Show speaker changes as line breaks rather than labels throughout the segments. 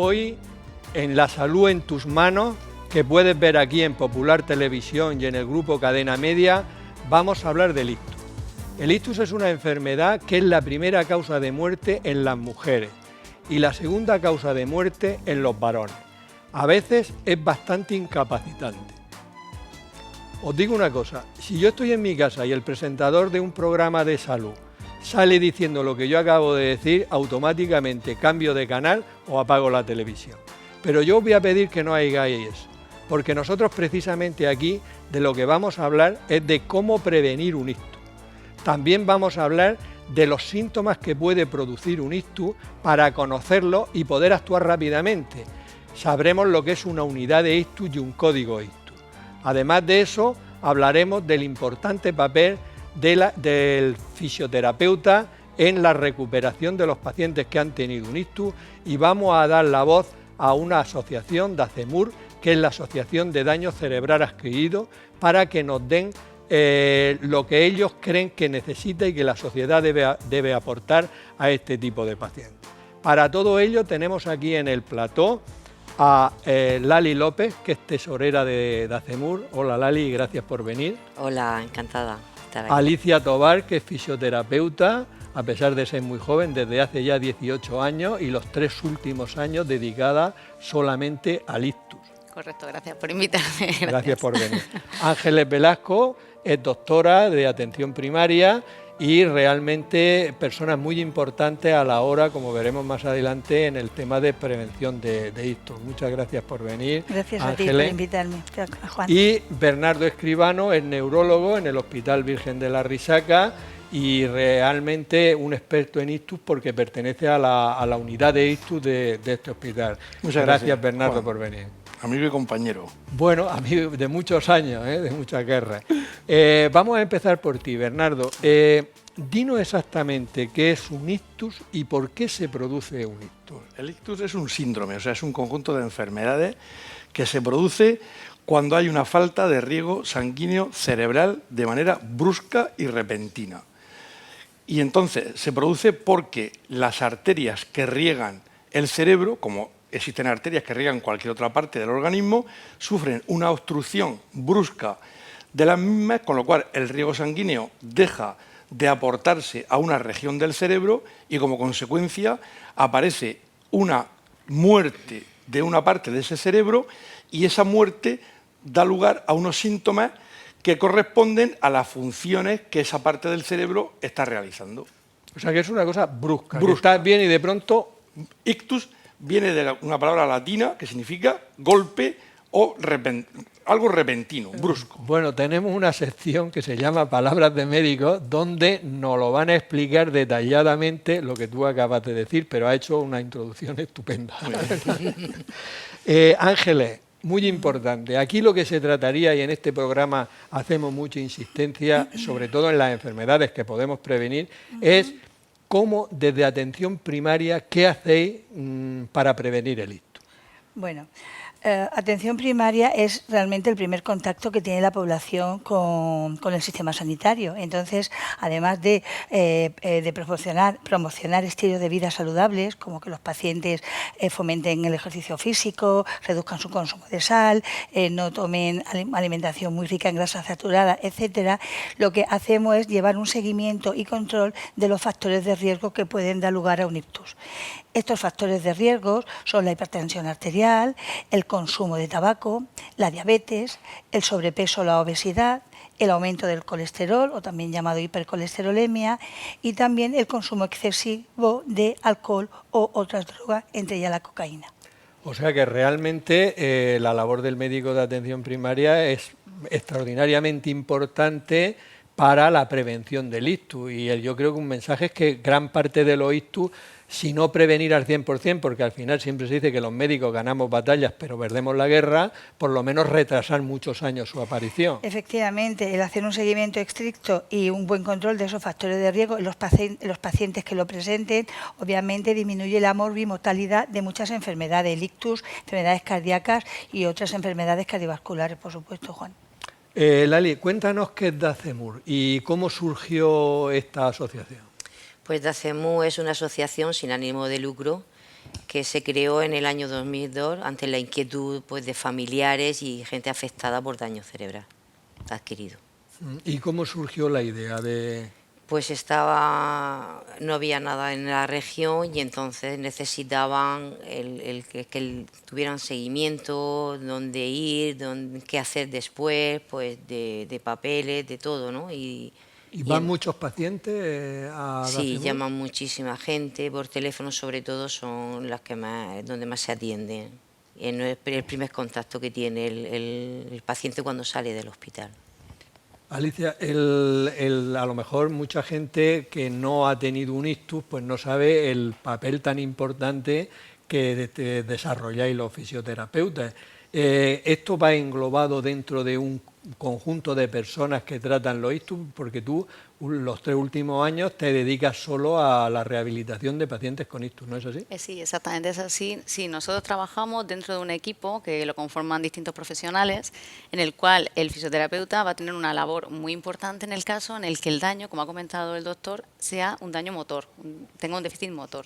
Hoy, en La Salud en tus manos, que puedes ver aquí en Popular Televisión y en el grupo Cadena Media, vamos a hablar del ictus. El ictus es una enfermedad que es la primera causa de muerte en las mujeres y la segunda causa de muerte en los varones. A veces es bastante incapacitante. Os digo una cosa, si yo estoy en mi casa y el presentador de un programa de salud sale diciendo lo que yo acabo de decir, automáticamente cambio de canal o apago la televisión. Pero yo os voy a pedir que no hagáis eso, porque nosotros precisamente aquí de lo que vamos a hablar es de cómo prevenir un ictus. También vamos a hablar de los síntomas que puede producir un ictus para conocerlo y poder actuar rápidamente. Sabremos lo que es una unidad de ictus y un código ictus. Además de eso, hablaremos del importante papel del fisioterapeuta en la recuperación de los pacientes que han tenido un ictus y vamos a dar la voz a una asociación de ACEMUR, que es la Asociación de Daño Cerebral Adquirido, para que nos den lo que ellos creen que necesita y que la sociedad debe aportar a este tipo de pacientes. Para todo ello tenemos aquí en el plató a Lali López, que es tesorera de ACEMUR. Hola Lali, gracias por venir.
Hola, encantada de estar aquí.
Alicia Tobar, que es fisioterapeuta, a pesar de ser muy joven, desde hace ya 18 años y los 3 últimos años dedicada solamente al ictus.
Correcto, gracias por invitarme.
Gracias por venir. Ángeles Velasco es doctora de atención primaria y realmente persona muy importante a la hora, como veremos más adelante, en el tema de prevención de ictus. Muchas gracias por venir.
Gracias
Ángeles.
a ti por invitarme, Juan.
Y Bernardo Escribano es neurólogo en el Hospital Virgen de la Risaca y realmente un experto en ictus porque pertenece a la unidad de ictus de este hospital.
Muchas
gracias Bernardo,
Juan,
por venir.
Amigo y compañero.
Bueno, amigo de muchos años, de muchas guerras. Vamos a empezar por ti, Bernardo. Dinos exactamente qué es un ictus y por qué se produce un ictus.
El ictus es un síndrome, o sea, es un conjunto de enfermedades que se produce cuando hay una falta de riego sanguíneo cerebral de manera brusca y repentina. Y entonces se produce porque las arterias que riegan el cerebro, como existen arterias que riegan cualquier otra parte del organismo, sufren una obstrucción brusca de las mismas, con lo cual el riego sanguíneo deja de aportarse a una región del cerebro y como consecuencia aparece una muerte de una parte de ese cerebro y esa muerte da lugar a unos síntomas que corresponden a las funciones que esa parte del cerebro está realizando.
O sea que es una cosa brusca.
Brusca.
Estás bien y de pronto...
Ictus viene de una palabra latina que significa golpe o algo repentino, brusco.
Bueno, tenemos una sección que se llama Palabras de Médicos, donde nos lo van a explicar detalladamente lo que tú acabas de decir, pero ha hecho una introducción estupenda. Ángeles, muy importante. Aquí lo que se trataría, y en este programa hacemos mucha insistencia, sobre todo en las enfermedades que podemos prevenir, es cómo desde atención primaria, ¿qué hacéis para prevenir el ictus?
Bueno, atención primaria es realmente el primer contacto que tiene la población con el sistema sanitario. Entonces, además de promocionar estilos de vida saludables, como que los pacientes fomenten el ejercicio físico, reduzcan su consumo de sal, no tomen alimentación muy rica en grasa saturada, etcétera, lo que hacemos es llevar un seguimiento y control de los factores de riesgo que pueden dar lugar a un ictus. Estos factores de riesgo son la hipertensión arterial, el consumo de tabaco, la diabetes, el sobrepeso o la obesidad, el aumento del colesterol, o también llamado hipercolesterolemia, y también el consumo excesivo de alcohol o otras drogas, entre ellas la cocaína.
O sea que realmente la labor del médico de atención primaria es extraordinariamente importante para la prevención del ictus. Y yo creo que un mensaje es que gran parte de los ictus, si no prevenir al 100%, porque al final siempre se dice que los médicos ganamos batallas pero perdemos la guerra, por lo menos retrasar muchos años su aparición.
Efectivamente, el hacer un seguimiento estricto y un buen control de esos factores de riesgo en los pacientes que lo presenten, obviamente disminuye la morbimortalidad de muchas enfermedades, el ictus, enfermedades cardíacas y otras enfermedades cardiovasculares, por supuesto, Juan.
Lali, cuéntanos qué es DACEMUR y cómo surgió esta asociación.
Pues DACEMUR es una asociación sin ánimo de lucro que se creó en el año 2002 ante la inquietud pues, de familiares y gente afectada por daño cerebral adquirido.
¿Y cómo surgió la idea de...?
Pues no había nada en la región y entonces necesitaban que tuvieran seguimiento, dónde ir, qué hacer después, pues de papeles, de todo, ¿no?
¿Y van muchos pacientes a
Sí,
Dacebur?
llaman muchísima gente, por teléfono sobre todo son las que donde más se atienden. Y no es el primer contacto que tiene el paciente cuando sale del hospital.
Alicia, a lo mejor mucha gente que no ha tenido un ictus pues no sabe el papel tan importante que desarrolláis los fisioterapeutas. ¿Esto va englobado dentro de un conjunto de personas que tratan los ictus? Porque tú los 3 últimos años te dedicas solo a la rehabilitación de pacientes con ictus, ¿no es así?
Sí, exactamente, es así. Sí, nosotros trabajamos dentro de un equipo que lo conforman distintos profesionales, en el cual el fisioterapeuta va a tener una labor muy importante en el caso en el que el daño, como ha comentado el doctor, sea un daño motor, tenga un déficit motor.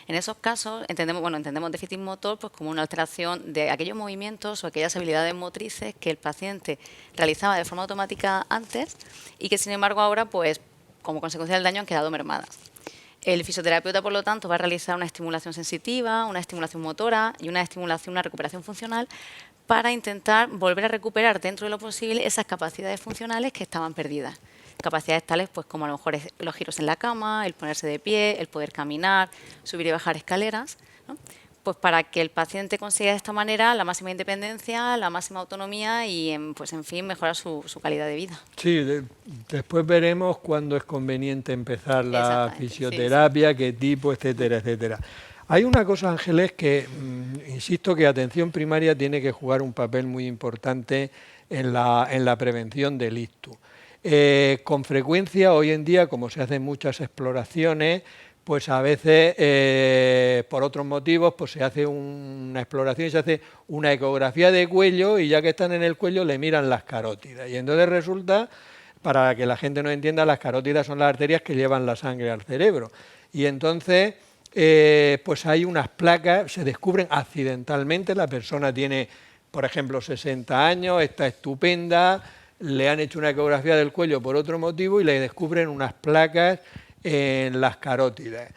En esos casos entendemos déficit motor pues, como una alteración de aquellos movimientos o aquellas habilidades motrices que el paciente realizaba de forma automática antes y que sin embargo ahora pues como consecuencia del daño han quedado mermadas. El fisioterapeuta, por lo tanto, va a realizar una estimulación sensitiva, una estimulación motora y una recuperación funcional para intentar volver a recuperar dentro de lo posible esas capacidades funcionales que estaban perdidas. Capacidades tales pues, como a lo mejor los giros en la cama, el ponerse de pie, el poder caminar, subir y bajar escaleras, ¿no? Pues para que el paciente consiga de esta manera la máxima independencia, la máxima autonomía y, pues en fin, mejorar su calidad de vida.
Sí, después veremos cuándo es conveniente empezar la fisioterapia, qué tipo, etcétera, etcétera. Hay una cosa, Ángeles, que insisto que atención primaria tiene que jugar un papel muy importante en la prevención del ictus. Con frecuencia, hoy en día, como se hacen muchas exploraciones, pues a veces, por otros motivos, pues se hace una exploración y se hace una ecografía de cuello y ya que están en el cuello le miran las carótidas. Y entonces resulta, para que la gente no entienda, las carótidas son las arterias que llevan la sangre al cerebro. Y entonces, pues hay unas placas, se descubren accidentalmente, la persona tiene, por ejemplo, 60 años, está estupenda, le han hecho una ecografía del cuello por otro motivo y le descubren unas placas en las carótidas.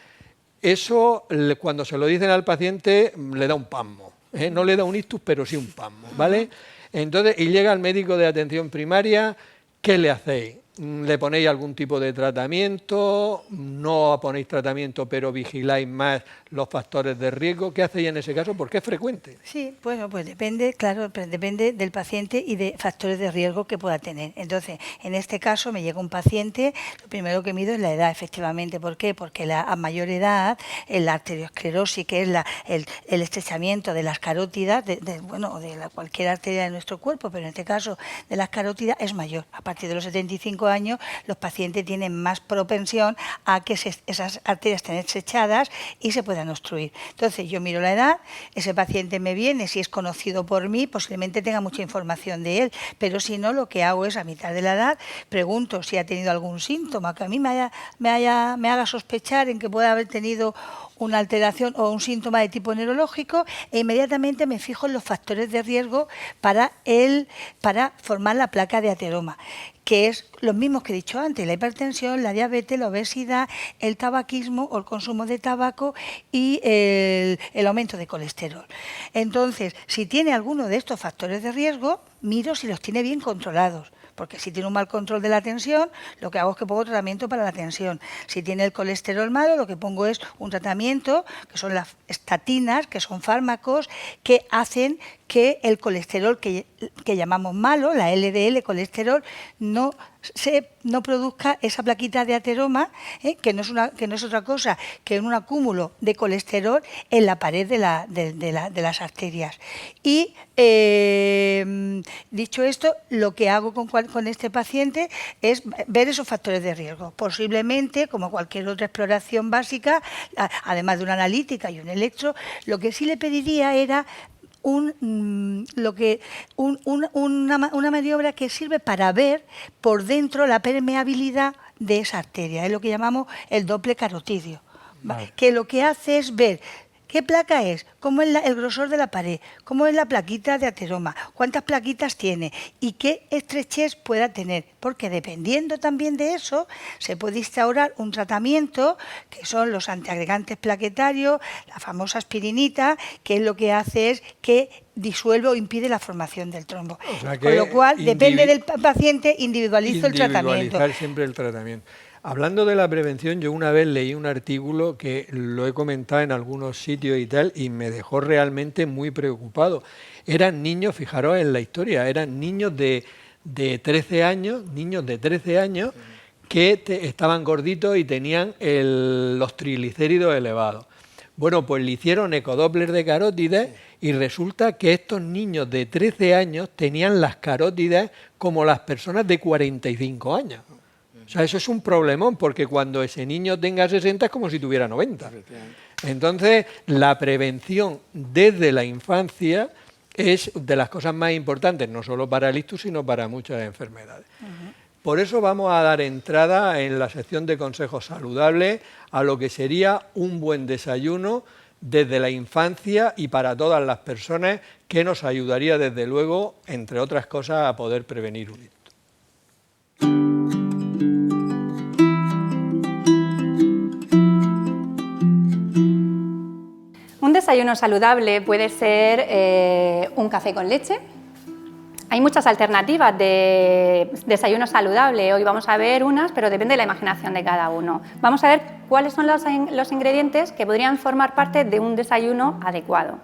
Eso, cuando se lo dicen al paciente, le da un pasmo, ¿eh? No le da un ictus, pero sí un pasmo, ¿vale? Entonces, y llega el médico de atención primaria, ¿qué le hacéis? ¿Le ponéis algún tipo de tratamiento? ¿No ponéis tratamiento, pero vigiláis más los factores de riesgo? ¿Qué hacéis en ese caso? Porque es frecuente.
Sí, bueno, pues depende, claro, depende del paciente y de factores de riesgo que pueda tener. Entonces, en este caso me llega un paciente, lo primero que mido es la edad, efectivamente. ¿Por qué? Porque a mayor edad, la arteriosclerosis, que es el estrechamiento de las carótidas, de cualquier arteria de nuestro cuerpo, pero en este caso de las carótidas es mayor. A partir de los 75 años, los pacientes tienen más propensión a que esas arterias estén estrechadas y se puedan obstruir. Entonces, yo miro la edad, ese paciente me viene, si es conocido por mí, posiblemente tenga mucha información de él, pero si no, lo que hago es, a mitad de la edad, pregunto si ha tenido algún síntoma que a mí me haga sospechar en que pueda haber tenido una alteración o un síntoma de tipo neurológico e inmediatamente me fijo en los factores de riesgo para formar la placa de ateroma, que es los mismos que he dicho antes: la hipertensión, la diabetes, la obesidad, el tabaquismo o el consumo de tabaco y el aumento de colesterol. Entonces, si tiene alguno de estos factores de riesgo, miro si los tiene bien controlados. Porque si tiene un mal control de la tensión, lo que hago es que pongo tratamiento para la tensión. Si tiene el colesterol malo, lo que pongo es un tratamiento, que son las estatinas, que son fármacos que hacen que el colesterol que llamamos malo, la LDL colesterol, no produzca esa plaquita de ateroma, que no es otra cosa que un acúmulo de colesterol en la pared de las arterias. Y dicho esto, lo que hago con este paciente es ver esos factores de riesgo. Posiblemente, como cualquier otra exploración básica, además de una analítica y un electro, lo que sí le pediría era una maniobra que sirve para ver por dentro la permeabilidad de esa arteria. Es lo que llamamos el Doppler carotidio, vale, que lo que hace es ver ¿Qué placa es? ¿Cómo es el grosor de la pared? ¿Cómo es la plaquita de ateroma? ¿Cuántas plaquitas tiene? ¿Y qué estrechez pueda tener? Porque dependiendo también de eso, se puede instaurar un tratamiento, que son los antiagregantes plaquetarios, la famosa aspirinita, que es lo que hace es que disuelve o impide la formación del trombo.
O sea que
con lo cual, depende del paciente, individualizo el tratamiento.
Individualizar siempre el tratamiento. Hablando de la prevención, yo una vez leí un artículo que lo he comentado en algunos sitios y tal, y me dejó realmente muy preocupado. Eran niños, fijaros en la historia, eran niños de 13 años, que estaban gorditos y tenían los triglicéridos elevados. Bueno, pues le hicieron ecodoppler de carótides y resulta que estos niños de 13 años tenían las carótides como las personas de 45 años. O sea, eso es un problemón, porque cuando ese niño tenga 60 es como si tuviera 90. Entonces, la prevención desde la infancia es de las cosas más importantes, no solo para el ictus, sino para muchas enfermedades. Por eso vamos a dar entrada en la sección de consejos saludables a lo que sería un buen desayuno desde la infancia y para todas las personas, que nos ayudaría desde luego, entre otras cosas, a poder prevenir un ictus.
Un desayuno saludable puede ser un café con leche. Hay muchas alternativas de desayuno saludable. Hoy vamos a ver unas, pero depende de la imaginación de cada uno. Vamos a ver cuáles son los ingredientes que podrían formar parte de un desayuno adecuado.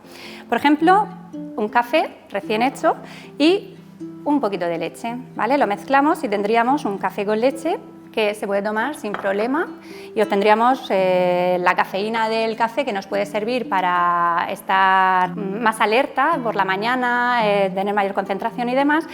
Por ejemplo, un café recién hecho y un poquito de leche, ¿vale? Lo mezclamos y tendríamos un café con leche que se puede tomar sin problema y obtendríamos la cafeína del café, que nos puede servir para estar más alerta por la mañana, tener mayor concentración y demás,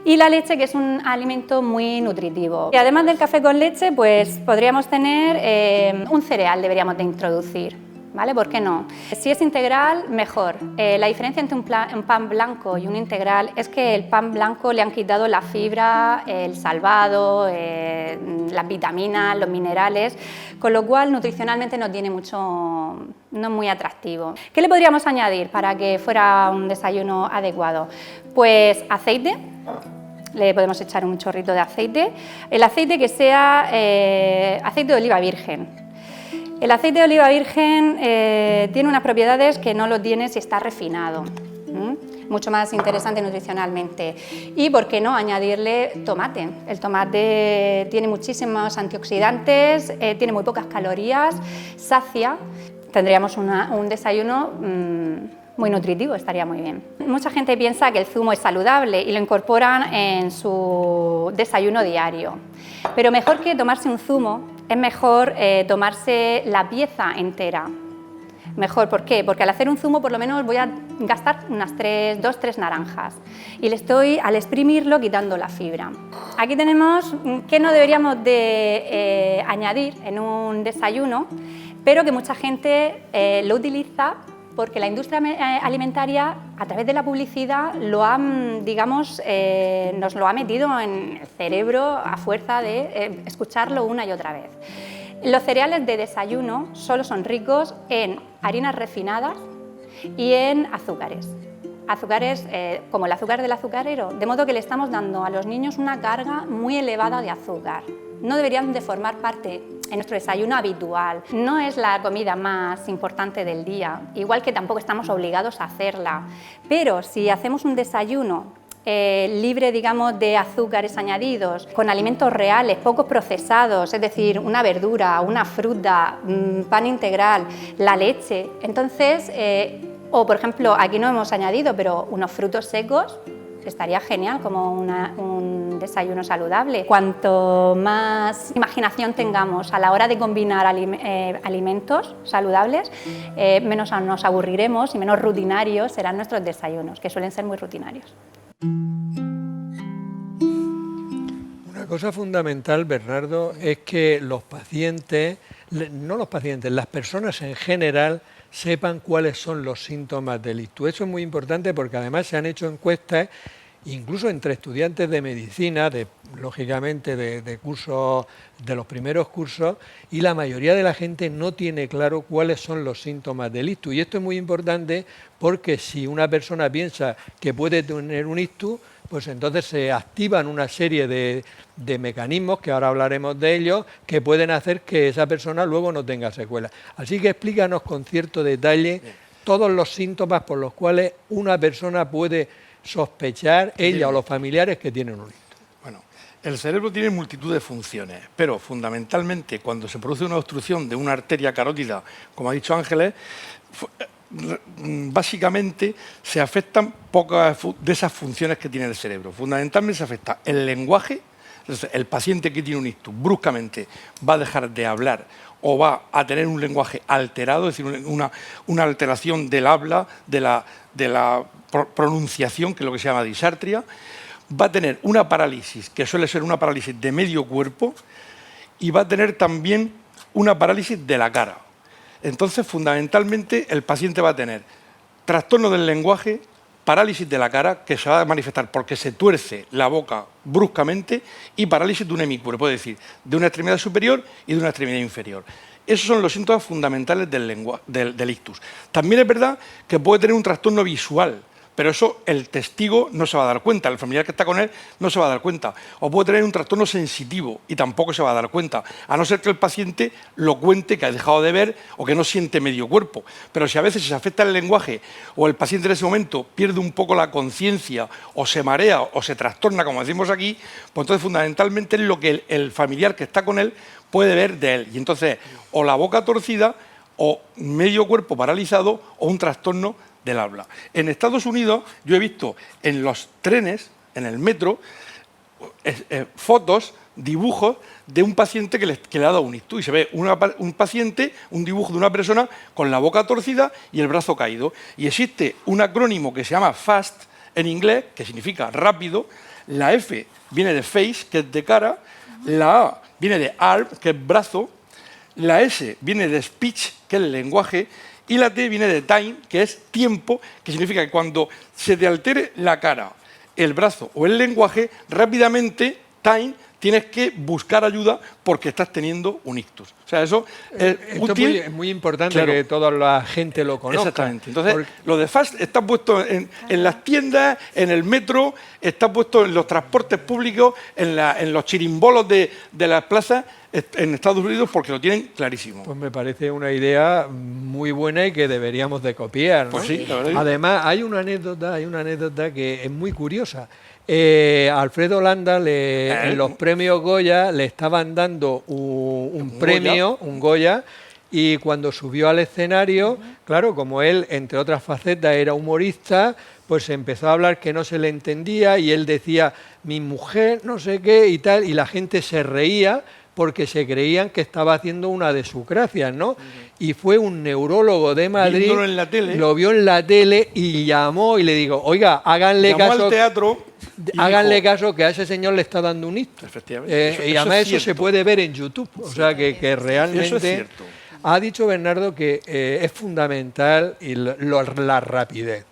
y la leche, que es un alimento muy nutritivo. Y además del café con leche, pues podríamos tener un cereal, deberíamos de introducir. ¿Vale? ¿Por qué no? Si es integral, mejor. La diferencia entre un pan blanco y un integral es que el pan blanco le han quitado la fibra, el salvado, las vitaminas, los minerales, con lo cual nutricionalmente no tiene mucho, no es muy atractivo. ¿Qué le podríamos añadir para que fuera un desayuno adecuado? Pues aceite. Le podemos echar un chorrito de aceite. El aceite que sea aceite de oliva virgen. El aceite de oliva virgen tiene unas propiedades que no lo tiene si está refinado, mucho más interesante nutricionalmente. Y por qué no añadirle tomate. El tomate tiene muchísimos antioxidantes, tiene muy pocas calorías, sacia. Tendríamos un desayuno muy nutritivo, estaría muy bien. Mucha gente piensa que el zumo es saludable y lo incorporan en su desayuno diario, pero mejor que tomarse un zumo, es mejor tomarse la pieza entera. Mejor, ¿por qué? Porque al hacer un zumo por lo menos voy a gastar unas 2-3 naranjas y le estoy, al exprimirlo, quitando la fibra. Aquí tenemos qué no deberíamos de añadir en un desayuno, pero que mucha gente lo utiliza porque la industria alimentaria, a través de la publicidad, nos lo ha metido en el cerebro a fuerza de escucharlo una y otra vez. Los cereales de desayuno solo son ricos en harinas refinadas y en azúcares. Azúcares como el azúcar del azucarero, de modo que le estamos dando a los niños una carga muy elevada de azúcar. No deberían de formar parte en nuestro desayuno habitual. No es la comida más importante del día, igual que tampoco estamos obligados a hacerla. Pero si hacemos un desayuno libre, digamos, de azúcares añadidos, con alimentos reales, poco procesados, es decir, una verdura, una fruta, pan integral, la leche, entonces, o por ejemplo, aquí no hemos añadido, pero unos frutos secos, estaría genial como un desayuno saludable. Cuanto más imaginación tengamos a la hora de combinar alimentos saludables, menos nos aburriremos y menos rutinarios serán nuestros desayunos, que suelen ser muy rutinarios.
Una cosa fundamental, Bernardo, es que los pacientes, no los pacientes, las personas en general sepan cuáles son los síntomas del ictus. Eso es muy importante porque además se han hecho encuestas incluso entre estudiantes de medicina, lógicamente de cursos, de los primeros cursos, y la mayoría de la gente no tiene claro cuáles son los síntomas del ictus. Y esto es muy importante porque si una persona piensa que puede tener un ictus, pues entonces se activan una serie de mecanismos, que ahora hablaremos de ellos, que pueden hacer que esa persona luego no tenga secuelas. Así que explícanos con cierto detalle todos los síntomas por los cuales una persona puede sospechar, ella o los familiares, que tienen un ictus.
Bueno, el cerebro tiene multitud de funciones, pero fundamentalmente cuando se produce una obstrucción de una arteria carótida, como ha dicho Ángeles, básicamente se afectan pocas de esas funciones que tiene el cerebro. Fundamentalmente se afecta el lenguaje. Entonces, el paciente que tiene un ictus bruscamente va a dejar de hablar o va a tener un lenguaje alterado, es decir, una alteración del habla, de la pronunciación, que es lo que se llama disartria. Va a tener una parálisis, que suele ser una parálisis de medio cuerpo, y va a tener también una parálisis de la cara. Entonces, fundamentalmente, el paciente va a tener trastorno del lenguaje, parálisis de la cara, que se va a manifestar porque se tuerce la boca bruscamente, y parálisis de un hemicuerpo, es decir, de una extremidad superior y de una extremidad inferior. Esos son los síntomas fundamentales del ictus. También es verdad que puede tener un trastorno visual, pero eso el testigo no se va a dar cuenta, el familiar que está con él no se va a dar cuenta. O puede tener un trastorno sensitivo y tampoco se va a dar cuenta, a no ser que el paciente lo cuente, que ha dejado de ver o que no siente medio cuerpo. Pero si a veces se afecta el lenguaje o el paciente en ese momento pierde un poco la conciencia o se marea o se trastorna, como decimos aquí, pues entonces fundamentalmente es lo que el familiar que está con él puede ver de él. Y entonces o la boca torcida o medio cuerpo paralizado o un trastorno del habla. En Estados Unidos yo he visto en los trenes, en el metro, fotos, dibujos de un paciente que le ha dado un ictus, y se ve un paciente, un dibujo de una persona con la boca torcida y el brazo caído. Y existe un acrónimo que se llama FAST en inglés, que significa rápido. La F viene de face, que es de cara. La A viene de arm, que es brazo. La S viene de speech, que es el lenguaje. Y la T viene de time, que es tiempo, que significa que cuando se te altere la cara, el brazo o el lenguaje, rápidamente, time, tienes que buscar ayuda porque estás teniendo un ictus. O sea, eso es útil.
Es muy importante, claro, que toda la gente lo conozca.
Exactamente. Entonces, lo de FAST está puesto en las tiendas, en el metro, está puesto en los transportes públicos, en los chirimbolos de las plazas en Estados Unidos, porque lo tienen clarísimo.
Pues me parece una idea muy buena y que deberíamos de copiar, ¿no?
Pues sí, la verdad.
Además, hay una anécdota que es muy curiosa. Alfredo Landa, en los premios Goya, le estaban dando un premio, un Goya, y cuando subió al escenario, claro, como él, entre otras facetas, era humorista, pues empezó a hablar que no se le entendía, y él decía, mi mujer, no sé qué, y tal, y la gente se reía porque se creían que estaba haciendo una de sus gracias, ¿no? Y fue un neurólogo de Madrid,
en la tele,
lo vio en la tele y llamó y le dijo, oiga, háganle caso.
Al teatro.
Háganle caso, que a ese señor le está dando un ictus.
Efectivamente.
Y además eso se puede ver en YouTube. O sea que realmente
eso es cierto.
Ha dicho Bernardo que es fundamental la rapidez.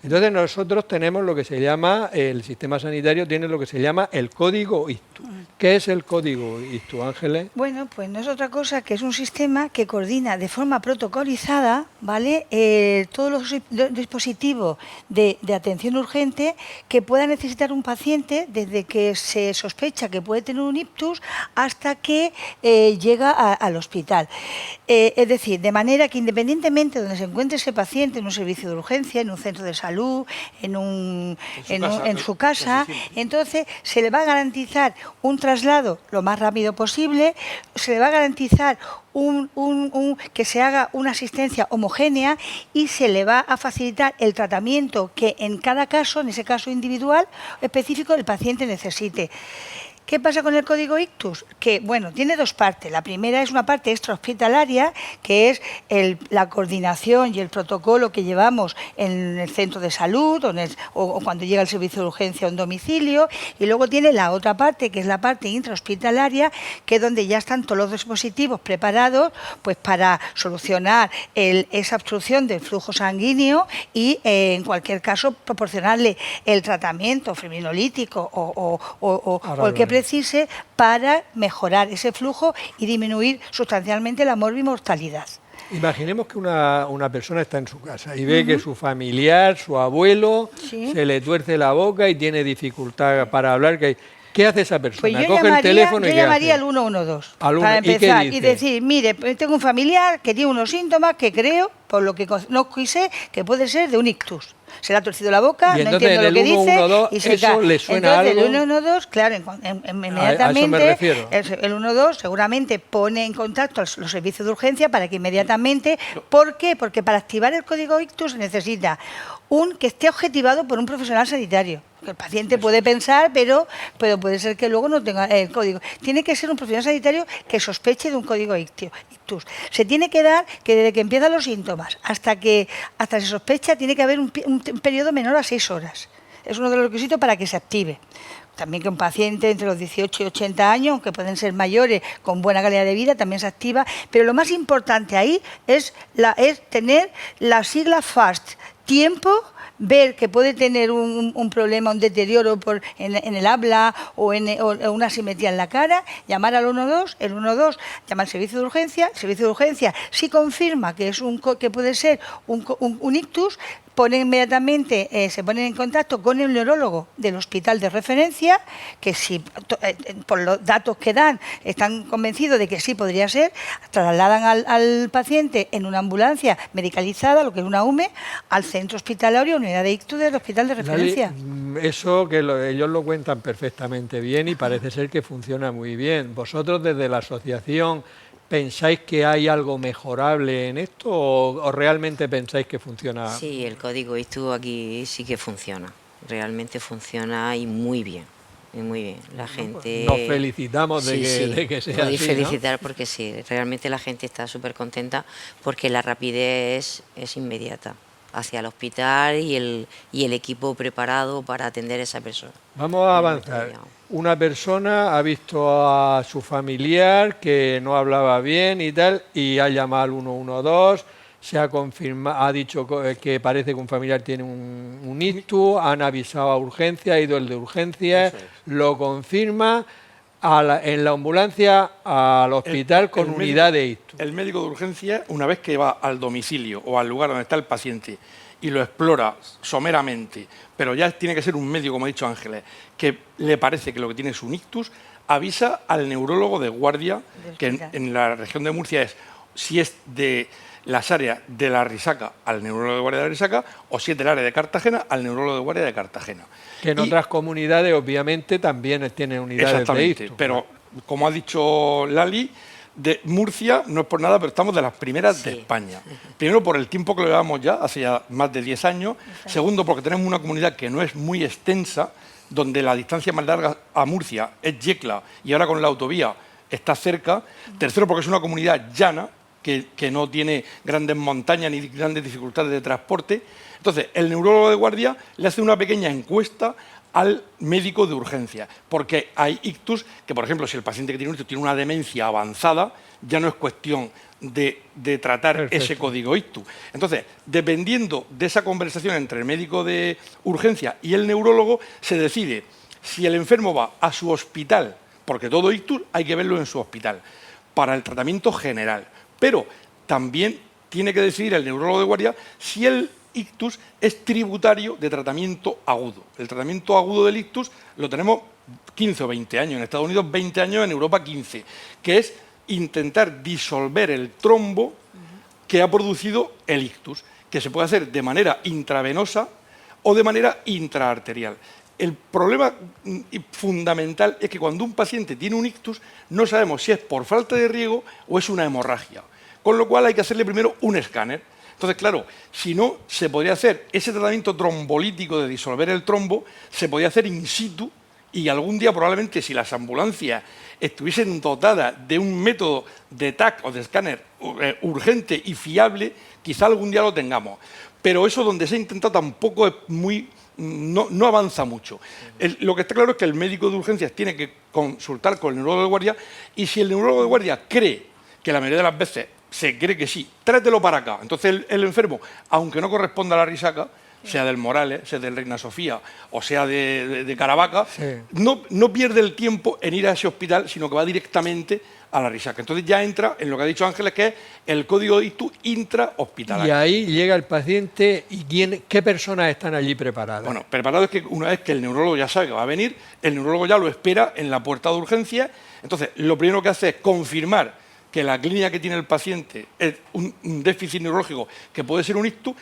Entonces nosotros tenemos lo que se llama, el sistema sanitario tiene lo que se llama el código ictus. ¿Qué es el código ictus, Ángeles?
Bueno, pues no es otra cosa que es un sistema que coordina de forma protocolizada, ¿vale? Todos los dispositivos de atención urgente que pueda necesitar un paciente desde que se sospecha que puede tener un ictus hasta que llega al hospital. Es decir, de manera que independientemente de donde se encuentre ese paciente, en un servicio de urgencia, en un centro de salud, en su casa, entonces se le va a garantizar un traslado lo más rápido posible, se le va a garantizar que se haga una asistencia homogénea y se le va a facilitar el tratamiento que en cada caso, en ese caso individual específico, el paciente necesite. ¿Qué pasa con el código ictus? Que, bueno, tiene dos partes. La primera es una parte extrahospitalaria, que es la coordinación y el protocolo que llevamos en el centro de salud o cuando llega el servicio de urgencia a un domicilio. Y luego tiene la otra parte, que es la parte intrahospitalaria, que es donde ya están todos los dispositivos preparados pues para solucionar esa obstrucción del flujo sanguíneo y, en cualquier caso, proporcionarle el tratamiento fibrinolítico o el que precise para mejorar ese flujo y disminuir sustancialmente la morbimortalidad.
Imaginemos que una persona está en su casa y ve que su familiar, su abuelo, se le tuerce la boca y tiene dificultad para hablar. ¿Qué hace esa persona?
Pues yo
Coge el teléfono y ¿qué
llamaría
hace?
al 112
Al
para
¿y qué
empezar y
dice?
decir, mire, tengo un familiar que tiene unos síntomas que creo, por lo que no sé, que puede ser de un ictus. Se le ha torcido la boca,
Y
no
entonces
entiendo
en
lo que
el
dice
112
y se
eso
cae.
le suena
Entonces,
algo.
el 112, claro, inmediatamente
a eso me refiero.
el 112 seguramente pone en contacto a los servicios de urgencia para que inmediatamente... ¿Por qué? Porque para activar el código ictus se necesita que esté objetivado por un profesional sanitario. El paciente puede pensar, pero puede ser que luego no tenga el código. Tiene que ser un profesional sanitario que sospeche de un código ictus. Se tiene que dar que desde que empiezan los síntomas hasta se sospecha tiene que haber un periodo menor a 6 horas. Es uno de los requisitos para que se active. También que un paciente entre los 18 y 80 años, aunque pueden ser mayores, con buena calidad de vida, también se activa. Pero lo más importante ahí es tener la sigla FAST, tiempo, ver que puede tener un problema, un deterioro en el habla o una asimetría en la cara, llamar al 112, el 112 llama al servicio de urgencia, el servicio de urgencia si confirma que que puede ser un ictus, se ponen en contacto con el neurólogo del hospital de referencia, que si por los datos que dan están convencidos de que sí podría ser, trasladan al paciente en una ambulancia medicalizada, lo que es una UME, al centro hospitalario, unidad de ictus del hospital de referencia.
Eso que ellos lo cuentan perfectamente bien y parece ser que funciona muy bien. ¿Vosotros desde la asociación pensáis que hay algo mejorable en esto o realmente pensáis que funciona?
Sí, el código ictus aquí sí que funciona. Realmente funciona y muy bien. Y muy bien. La gente...
Nos felicitamos de que sea
Podéis
así, ¿no?
felicitar porque sí, realmente la gente está súper contenta porque la rapidez es inmediata hacia el hospital y el equipo preparado para atender a esa persona.
Vamos a avanzar. Una persona ha visto a su familiar que no hablaba bien y tal, y ha llamado al 112, se ha confirmado, ha dicho que parece que un familiar tiene un ictus, han avisado a urgencia, ha ido el de urgencia, lo confirma, en la ambulancia al hospital con unidad de ictus.
El médico de urgencia, una vez que va al domicilio o al lugar donde está el paciente y lo explora someramente, pero ya tiene que ser un médico, como ha dicho Ángeles, que le parece que lo que tiene es un ictus, avisa al neurólogo de guardia, que en la región de Murcia si es de las áreas de la Risaca al neurólogo de guardia de la Risaca, o si es del área de Cartagena al neurólogo de guardia de Cartagena.
Que en otras comunidades obviamente también tienen unidades de ictus.
Pero como ha dicho Lali, de Murcia no es por nada, pero estamos de las primeras de España. Primero, por el tiempo que lo llevamos ya, hace ya más de 10 años. Segundo, porque tenemos una comunidad que no es muy extensa, donde la distancia más larga a Murcia es Yecla y ahora con la autovía está cerca. Tercero, porque es una comunidad llana, que no tiene grandes montañas ni grandes dificultades de transporte. Entonces, el neurólogo de guardia le hace una pequeña encuesta al médico de urgencia, porque hay ictus que, por ejemplo, si el paciente que tiene un ictus tiene una demencia avanzada, ya no es cuestión de tratar ese código ictus. Entonces, dependiendo de esa conversación entre el médico de urgencia y el neurólogo, se decide si el enfermo va a su hospital, porque todo ictus hay que verlo en su hospital, para el tratamiento general. Pero también tiene que decidir el neurólogo de guardia si el ictus es tributario de tratamiento agudo. El tratamiento agudo del ictus lo tenemos 15 o 20 años, en Estados Unidos 20 años, en Europa 15, que es intentar disolver el trombo que ha producido el ictus, que se puede hacer de manera intravenosa o de manera intraarterial. El problema fundamental es que cuando un paciente tiene un ictus no sabemos si es por falta de riego o es una hemorragia, con lo cual hay que hacerle primero un escáner. Entonces, claro, si no, se podría hacer ese tratamiento trombolítico de disolver el trombo, se podría hacer in situ y algún día probablemente si las ambulancias estuviesen dotadas de un método de TAC o de escáner urgente y fiable, quizá algún día lo tengamos. Pero eso donde se ha intentado tampoco es muy... No avanza mucho. Lo que está claro es que el médico de urgencias tiene que consultar con el neurólogo de guardia, y si el neurólogo de guardia cree, que la mayoría de las veces se cree que sí, tráetelo para acá. Entonces el enfermo, aunque no corresponda a la risaca, sea del Morales, sea del Reina Sofía o sea de Caravaca, sí, no pierde el tiempo en ir a ese hospital, sino que va directamente a la risaca. Entonces ya entra en lo que ha dicho Ángeles, que es el código ictus intrahospitalario.
Y ahí llega el paciente y ¿qué personas están allí preparadas?
Bueno, preparado es que una vez que el neurólogo ya sabe que va a venir, el neurólogo ya lo espera en la puerta de urgencia. Entonces lo primero que hace es confirmar que la clínica que tiene el paciente es un déficit neurológico que puede ser un ictus.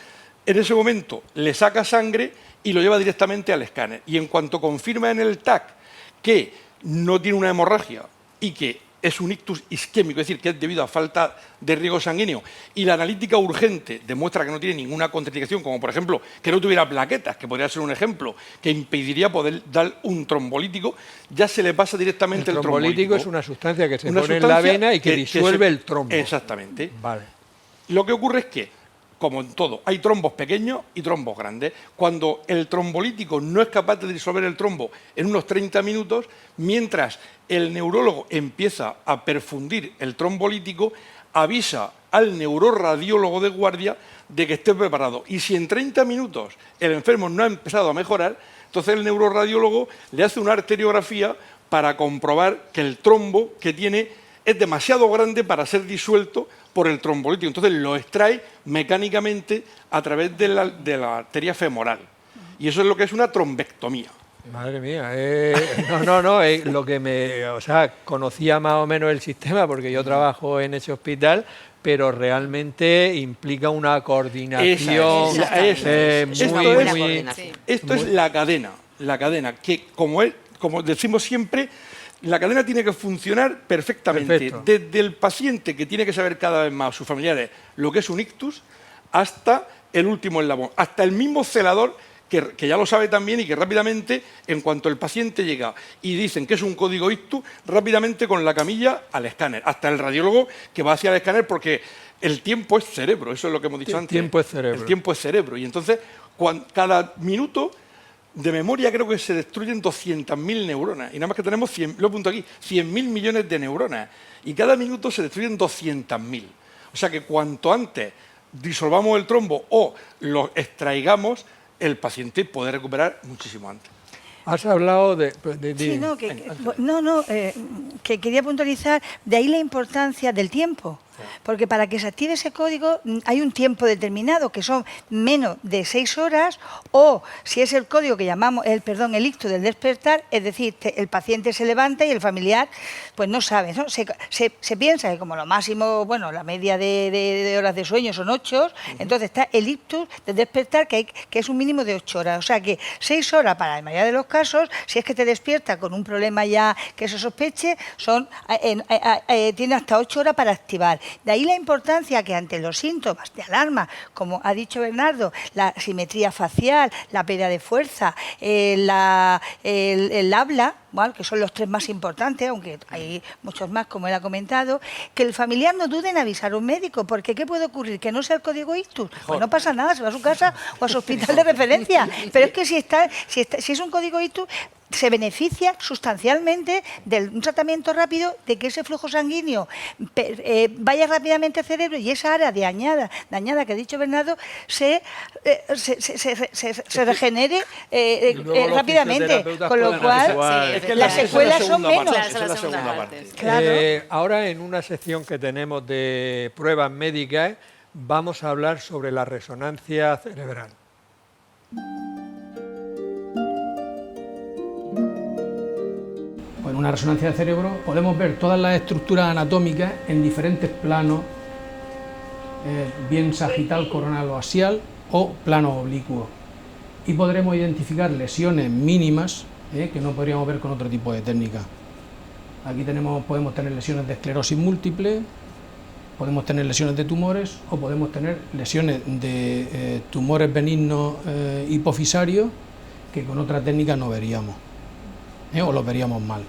En ese momento le saca sangre y lo lleva directamente al escáner. Y en cuanto confirma en el TAC que no tiene una hemorragia y que es un ictus isquémico, es decir, que es debido a falta de riego sanguíneo, y la analítica urgente demuestra que no tiene ninguna contraindicación, como por ejemplo que no tuviera plaquetas, que podría ser un ejemplo que impediría poder dar un trombolítico, ya se le pasa directamente el trombolítico.
El trombolítico es una sustancia que se pone en la vena y que disuelve el trombo.
Exactamente.
Vale.
Lo que ocurre es que, como en todo, hay trombos pequeños y trombos grandes. Cuando el trombolítico no es capaz de disolver el trombo en unos 30 minutos, mientras el neurólogo empieza a perfundir el trombolítico, avisa al neuroradiólogo de guardia de que esté preparado. Y si en 30 minutos el enfermo no ha empezado a mejorar, entonces el neuroradiólogo le hace una arteriografía para comprobar que el trombo que tiene es demasiado grande para ser disuelto por el trombolítico. Entonces lo extrae mecánicamente a través de la arteria femoral. Y eso es lo que es una trombectomía.
Madre mía, lo que conocía más o menos el sistema porque yo trabajo en ese hospital, pero realmente implica una coordinación.
Esto es la cadena, que como decimos siempre, la cadena tiene que funcionar perfectamente.
Perfecto.
Desde el paciente, que tiene que saber cada vez más, sus familiares, lo que es un ictus, hasta el último eslabón, hasta el mismo celador, que ya lo sabe también y que rápidamente, en cuanto el paciente llega y dicen que es un código ictus, rápidamente con la camilla al escáner, hasta el radiólogo que va hacia el escáner, porque el tiempo es cerebro, eso es lo que hemos dicho antes.
El tiempo es cerebro.
El tiempo es cerebro, y entonces cada minuto de memoria creo que se destruyen 200.000 neuronas, y nada más que tenemos 100, lo apunto aquí, 100.000 millones de neuronas, y cada minuto se destruyen 200.000. O sea que cuanto antes disolvamos el trombo o lo extraigamos, el paciente puede recuperar muchísimo antes.
Has hablado de...
Sí, que quería puntualizar, de ahí la importancia del tiempo. Porque para que se active ese código hay un tiempo determinado, que son menos de 6 horas, o si es el código que llamamos, el ictus del despertar, es decir, el paciente se levanta y el familiar pues no sabe, ¿no? Se piensa que como lo máximo, bueno, la media de horas de sueño son 8, entonces está el ictus del despertar, que es un mínimo de 8 horas. O sea que 6 horas para la mayoría de los casos, si es que te despierta con un problema ya que se sospeche, tiene hasta 8 horas para activar. De ahí la importancia que ante los síntomas de alarma, como ha dicho Bernardo, la simetría facial, la pérdida de fuerza, el habla, ¿vale?, que son los 3 más importantes, aunque hay muchos más, como él ha comentado, que el familiar no dude en avisar a un médico, porque ¿qué puede ocurrir? ¿Que no sea el código ictus? Pues no pasa nada, se va a su casa o a su hospital de referencia. Pero es que si es un código ictus, se beneficia sustancialmente de un tratamiento rápido, de que ese flujo sanguíneo vaya rápidamente al cerebro y esa área dañada que ha dicho Bernardo se regenere rápidamente, con lo cual las secuelas son menos.
Claro. Ahora, en una sección que tenemos de pruebas médicas, vamos a hablar sobre la resonancia cerebral.
En una resonancia de cerebro podemos ver todas las estructuras anatómicas en diferentes planos, bien sagital, coronal o axial, o plano oblicuo. Y podremos identificar lesiones mínimas que no podríamos ver con otro tipo de técnica. Aquí podemos tener lesiones de esclerosis múltiple, podemos tener lesiones de tumores o podemos tener lesiones de tumores benignos hipofisarios que con otra técnica no veríamos. o los veríamos mal.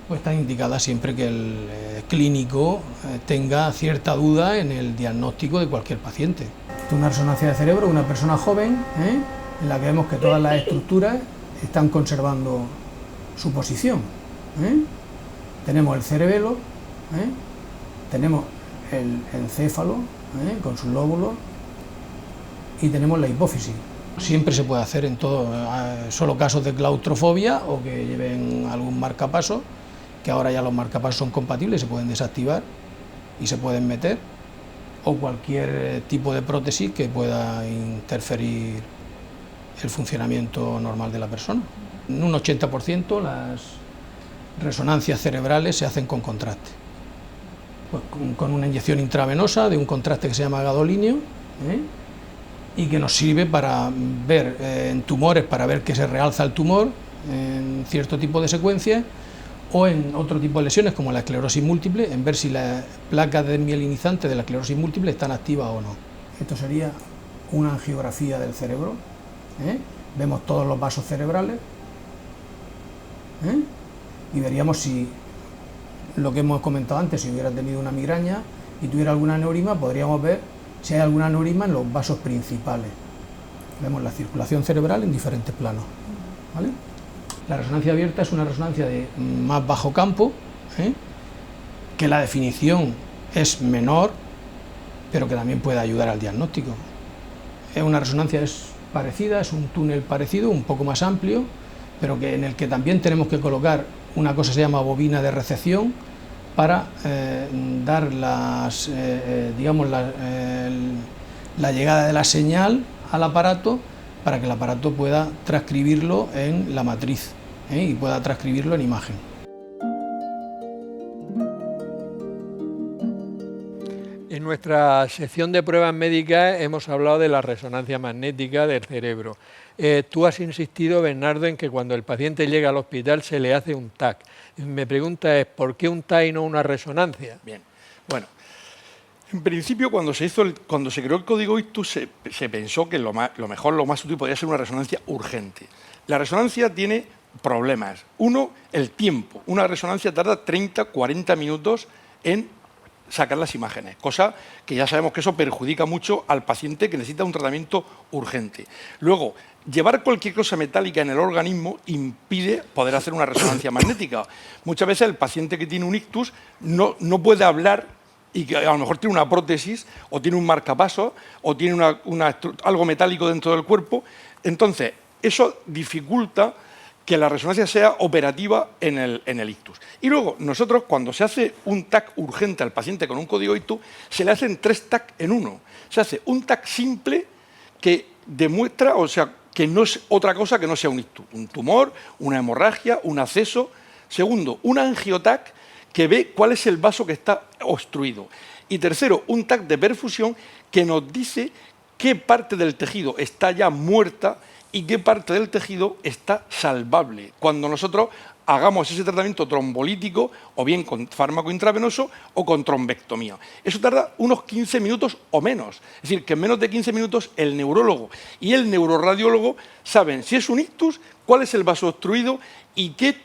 Pues está indicada siempre que el clínico tenga cierta duda en el diagnóstico de cualquier paciente. Una resonancia de cerebro de una persona joven, en la que vemos que todas las estructuras están conservando su posición. Tenemos el cerebelo, tenemos el encéfalo con sus lóbulos y tenemos la hipófisis. Siempre se puede hacer en todo, solo casos de claustrofobia o que lleven algún marcapaso, que ahora ya los marcapasos son compatibles, se pueden desactivar y se pueden meter, o cualquier tipo de prótesis que pueda interferir el funcionamiento normal de la persona. En un 80% las resonancias cerebrales se hacen con contraste, pues con una inyección intravenosa de un contraste que se llama gadolíneo, y que nos sirve para ver en tumores, para ver que se realza el tumor en cierto tipo de secuencias, o en otro tipo de lesiones como la esclerosis múltiple, en ver si las placas desmielinizantes de la esclerosis múltiple están activas o no. Esto sería una angiografía del cerebro, vemos todos los vasos cerebrales, y veríamos si, lo que hemos comentado antes, si hubiera tenido una migraña y tuviera alguna aneurisma, podríamos ver si hay alguna aneurisma en los vasos principales. Vemos la circulación cerebral en diferentes planos, ¿vale? La resonancia abierta es una resonancia de más bajo campo, que la definición es menor, pero que también puede ayudar al diagnóstico. Una resonancia es parecida, es un túnel parecido, un poco más amplio, pero en el que también tenemos que colocar una cosa que se llama bobina de recepción para dar la llegada de la señal al aparato, para que el aparato pueda transcribirlo en la matriz y pueda transcribirlo en imagen.
En nuestra sección de pruebas médicas hemos hablado de la resonancia magnética del cerebro. Tú has insistido, Bernardo, en que cuando el paciente llega al hospital se le hace un TAC. Mi pregunta es, ¿por qué un TAC y no una resonancia?
Bien, bueno, en principio cuando se creó el código ictus se pensó que lo mejor, lo más útil podría ser una resonancia urgente. La resonancia tiene problemas. Uno, el tiempo. Una resonancia tarda 30-40 minutos en sacar las imágenes, cosa que ya sabemos que eso perjudica mucho al paciente que necesita un tratamiento urgente. Luego, llevar cualquier cosa metálica en el organismo impide poder hacer una resonancia magnética. Muchas veces el paciente que tiene un ictus no puede hablar y que a lo mejor tiene una prótesis o tiene un marcapasos o tiene algo metálico dentro del cuerpo. Entonces, eso dificulta que la resonancia sea operativa en el ictus. Y luego, nosotros, cuando se hace un TAC urgente al paciente con un código ictus, se le hacen 3 TAC en uno. Se hace un TAC simple que demuestra, o sea, que no es otra cosa que no sea un ictus, un tumor, una hemorragia, un acceso. Segundo, un angiotac que ve cuál es el vaso que está obstruido. Y tercero, un TAC de perfusión que nos dice qué parte del tejido está ya muerta y qué parte del tejido está salvable cuando nosotros hagamos ese tratamiento trombolítico o bien con fármaco intravenoso o con trombectomía. Eso tarda unos 15 minutos o menos. Es decir, que en menos de 15 minutos el neurólogo y el neuroradiólogo saben si es un ictus, cuál es el vaso obstruido y qué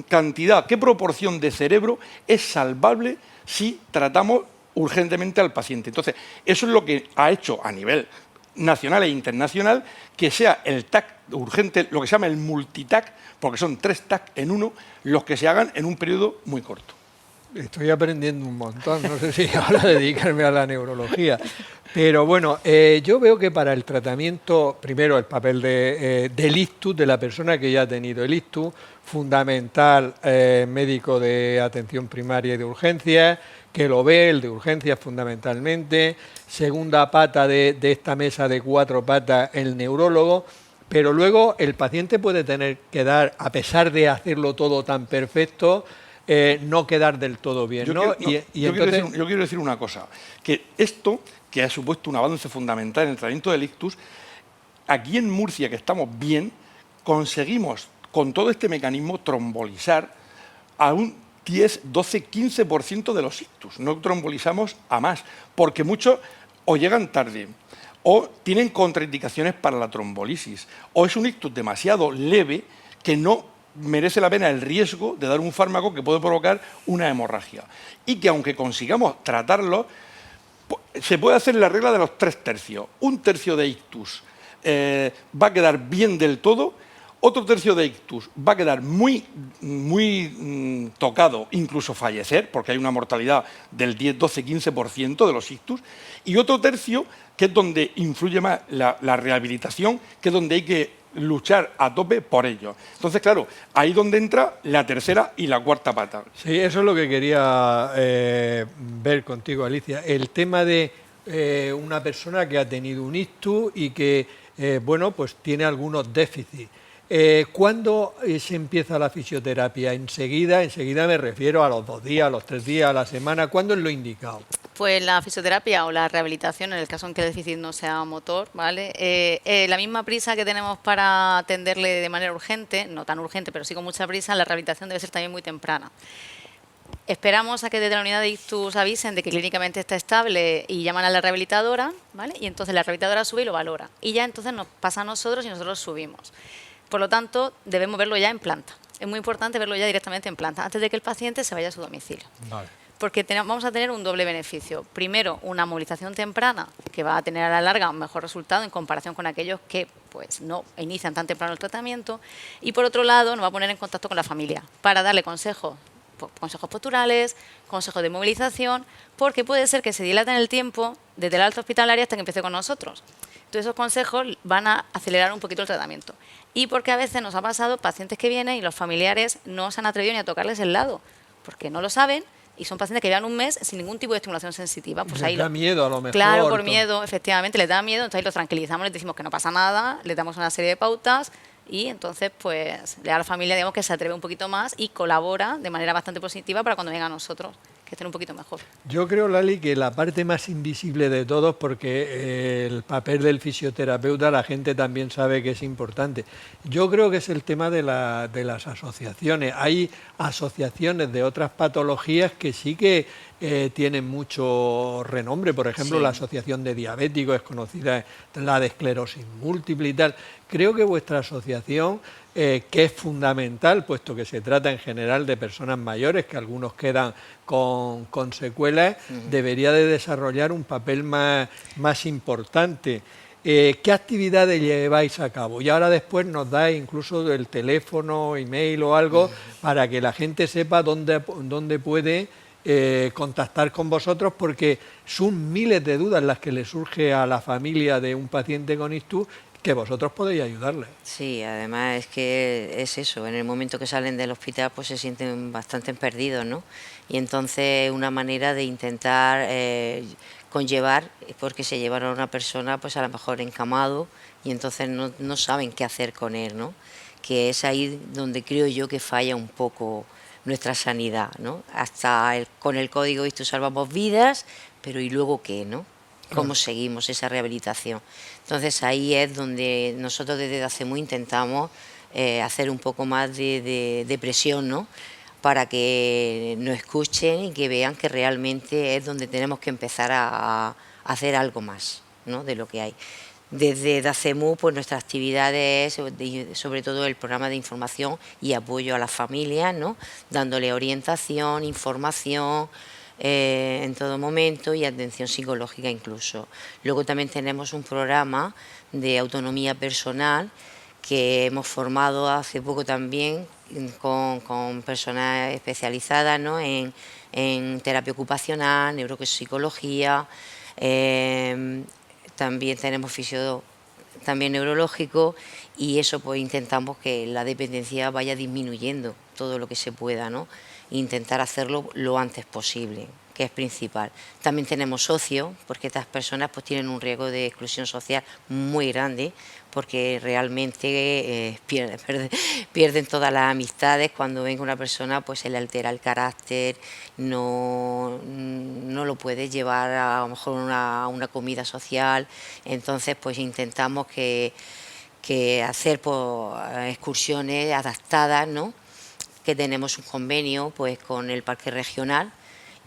cantidad, qué proporción de cerebro es salvable si tratamos urgentemente al paciente. Entonces, eso es lo que ha hecho a nivel nacional e internacional que sea el TAC urgente, lo que se llama el multitac, porque son 3 TAC en uno, los que se hagan en un periodo muy corto.
Estoy aprendiendo un montón, no sé si ahora dedicarme a la neurología. Pero bueno, yo veo que para el tratamiento, primero el papel del ictus, de la persona que ya ha tenido el ictus, fundamental médico de atención primaria y de urgencias, que lo ve, el de urgencias fundamentalmente, segunda pata de esta mesa de 4 patas, el neurólogo, pero luego el paciente puede tener que dar, a pesar de hacerlo todo tan perfecto, no quedar del todo bien, ¿no? Yo
quiero decir una cosa, que esto, que ha supuesto un avance fundamental en el tratamiento del ictus, aquí en Murcia, que estamos bien, conseguimos con todo este mecanismo trombolizar a un 10, 12, 15% de los ictus. No trombolizamos a más, porque muchos o llegan tarde, o tienen contraindicaciones para la trombolisis, o es un ictus demasiado leve que no merece la pena el riesgo de dar un fármaco que puede provocar una hemorragia. Y que aunque consigamos tratarlo, se puede hacer la regla de los 3 tercios. Un tercio de ictus va a quedar bien del todo, otro tercio de ictus va a quedar muy tocado, incluso fallecer, porque hay una mortalidad del 10, 12, 15% de los ictus, y otro tercio, que es donde influye más la rehabilitación, que es donde hay que luchar a tope por ello. Entonces, claro, ahí es donde entra la tercera y la cuarta pata.
Sí, eso es lo que quería ver contigo, Alicia. El tema de una persona que ha tenido un ictus y que, bueno, pues tiene algunos déficits. ¿Cuándo se empieza la fisioterapia? ¿Enseguida? Enseguida me refiero a los 2 días, a los 3 días, a la semana. ¿Cuándo es lo indicado?
Pues la fisioterapia o la rehabilitación, en el caso en que el déficit no sea motor, ¿vale? La misma prisa que tenemos para atenderle de manera urgente, no tan urgente, pero sí con mucha prisa, la rehabilitación debe ser también muy temprana. Esperamos a que desde la unidad de ictus avisen de que clínicamente está estable y llaman a la rehabilitadora, ¿vale? Y entonces la rehabilitadora sube y lo valora. Y ya entonces nos pasa a nosotros y nosotros subimos. Por lo tanto, debemos verlo ya en planta. Es muy importante verlo ya directamente en planta, antes de que el paciente se vaya a su domicilio.
Vale.
Porque vamos a tener un doble beneficio. Primero, una movilización temprana que va a tener a la larga un mejor resultado en comparación con aquellos que pues, no inician tan temprano el tratamiento. Y por otro lado, nos va a poner en contacto con la familia para darle consejos posturales, consejos de movilización, porque puede ser que se dilate en el tiempo desde el alta hospitalaria hasta que empiece con nosotros. Entonces esos consejos van a acelerar un poquito el tratamiento. Y porque a veces nos ha pasado pacientes que vienen y los familiares no se han atrevido ni a tocarles el lado, porque no lo saben. Y son pacientes que llevan un mes sin ningún tipo de estimulación sensitiva. Pues
les da miedo a lo mejor.
Claro, por miedo, efectivamente, les da miedo. Entonces ahí los tranquilizamos, les decimos que no pasa nada, les damos una serie de pautas y entonces pues le da a la familia, digamos, que se atreve un poquito más y colabora de manera bastante positiva para cuando venga a nosotros, que estén un poquito mejor.
Yo creo, Lali, que la parte más invisible de todos, porque el papel del fisioterapeuta la gente también sabe que es importante. Yo creo que es el tema de las asociaciones. Hay asociaciones de otras patologías que sí que tienen mucho renombre. Por ejemplo,
Sí.
la Asociación de Diabéticos es conocida, la de esclerosis múltiple y tal. Creo que vuestra asociación, que es fundamental, puesto que se trata en general de personas mayores, que algunos quedan con secuelas, debería de desarrollar un papel más importante. ¿Qué actividades lleváis a cabo? Y ahora después nos dais incluso el teléfono, email o algo, para que la gente sepa dónde puede contactar con vosotros, porque son miles de dudas las que le surge a la familia de un paciente con ictus, que vosotros podéis ayudarle.
Sí, además es que es eso, en el momento que salen del hospital pues se sienten bastante perdidos, ¿no? Y entonces una manera de intentar conllevar, porque se llevaron a una persona pues a lo mejor encamado y entonces no saben qué hacer con él, ¿no? Que es ahí donde creo yo que falla un poco nuestra sanidad, ¿no? Con el código Ictus salvamos vidas, pero ¿y luego qué, no? ¿Cómo seguimos esa rehabilitación? Entonces ahí es donde nosotros desde ACEMU intentamos hacer un poco más de presión, ¿no? Para que nos escuchen y que vean que realmente es donde tenemos que empezar a hacer algo más, ¿no? De lo que hay. Desde DACEMU, pues nuestras actividades, sobre todo el programa de información y apoyo a las familias, ¿no? Dándole orientación, información en todo momento y atención psicológica incluso. Luego también tenemos un programa de autonomía personal que hemos formado hace poco también con personas especializadas, ¿no? en terapia ocupacional, neuropsicología, también tenemos fisio también neurológico, y eso pues intentamos que la dependencia vaya disminuyendo todo lo que se pueda, ¿no? Intentar hacerlo lo antes posible, que es principal. También tenemos socios, porque estas personas pues tienen un riesgo de exclusión social muy grande, porque realmente pierden todas las amistades. Cuando venga una persona pues se le altera el carácter, no lo puede llevar a lo mejor a una comida social. Entonces pues intentamos que hacer pues, excursiones adaptadas, ¿no? Que tenemos un convenio pues con el Parque Regional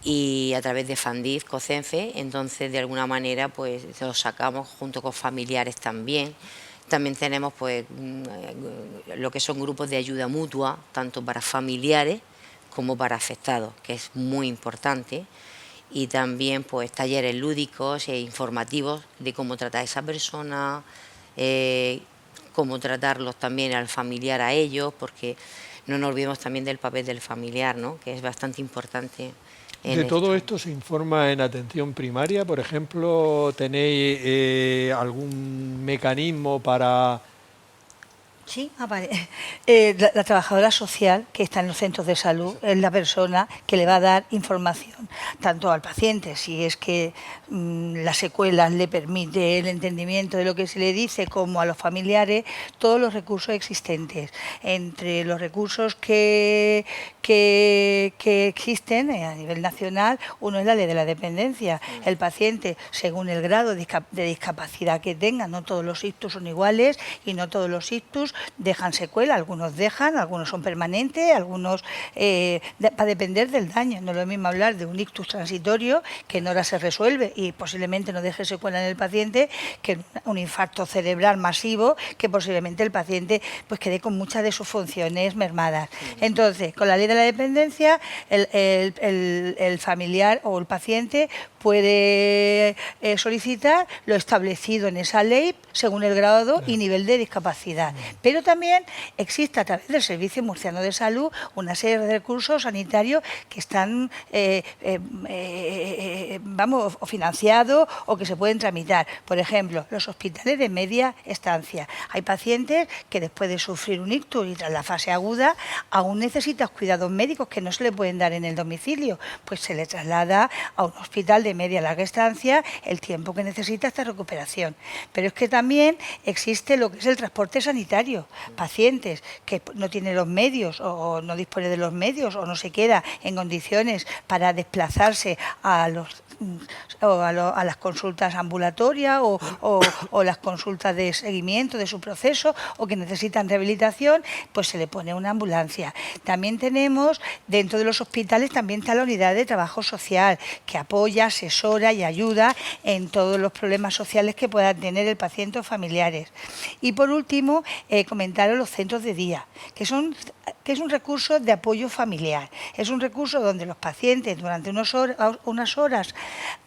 y a través de Fandif, COCENFE, entonces de alguna manera pues lo sacamos junto con familiares también, También tenemos pues lo que son grupos de ayuda mutua, tanto para familiares como para afectados, que es muy importante. Y también pues talleres lúdicos e informativos de cómo tratar a esa persona, cómo tratarlos también al familiar a ellos, porque no nos olvidemos también del papel del familiar, ¿no?, que es bastante importante.
¿De todo esto se informa en atención primaria? Por ejemplo, ¿tenéis algún mecanismo para...?
Sí, vale. La trabajadora social que está en los centros de salud es la persona que le va a dar información tanto al paciente, si es que las secuelas le permite el entendimiento de lo que se le dice, como a los familiares, todos los recursos existentes. Entre los recursos que existen a nivel nacional, uno es la ley de la dependencia. El paciente, según el grado de discapacidad que tenga, no todos los ictus son iguales y no todos los ictus dejan secuela, algunos dejan, algunos son permanentes, algunos va a depender del daño. No es lo mismo hablar de un ictus transitorio que en horas se resuelve y posiblemente no deje secuela en el paciente, que un infarto cerebral masivo, que posiblemente el paciente pues quede con muchas de sus funciones mermadas. Entonces, con la ley de la dependencia, el familiar o el paciente puede solicitar lo establecido en esa ley según el grado y nivel de discapacidad. Pero también existe a través del Servicio Murciano de Salud una serie de recursos sanitarios que están o financiados o que se pueden tramitar. Por ejemplo, los hospitales de media estancia. Hay pacientes que después de sufrir un ictus y tras la fase aguda aún necesitan cuidados médicos que no se le pueden dar en el domicilio, pues se le traslada a un hospital de media larga estancia el tiempo que necesita esta recuperación. Pero es que también existe lo que es el transporte sanitario. Pacientes que no tienen los medios o no dispone de los medios o no se queda en condiciones para desplazarse a las consultas ambulatorias o las consultas de seguimiento de su proceso o que necesitan rehabilitación, pues se le pone una ambulancia. También tenemos, dentro de los hospitales, también está la unidad de trabajo social que apoya, asesora y ayuda en todos los problemas sociales que puedan tener el paciente o familiares. Y por último, comentaros los centros de día, que es un recurso de apoyo familiar. Es un recurso donde los pacientes durante unas horas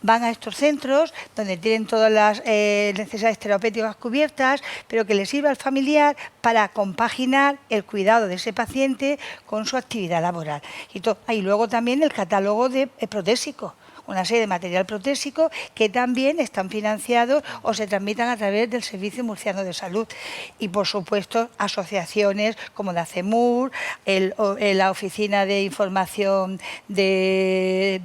van a estos centros, donde tienen todas las necesidades terapéuticas cubiertas, pero que les sirve al familiar para compaginar el cuidado de ese paciente con su actividad laboral. Y luego también el catálogo de protésicos, una serie de material protésico que también están financiados o se transmitan a través del Servicio Murciano de Salud. Y, por supuesto, asociaciones como la CEMUR, la Oficina de Información de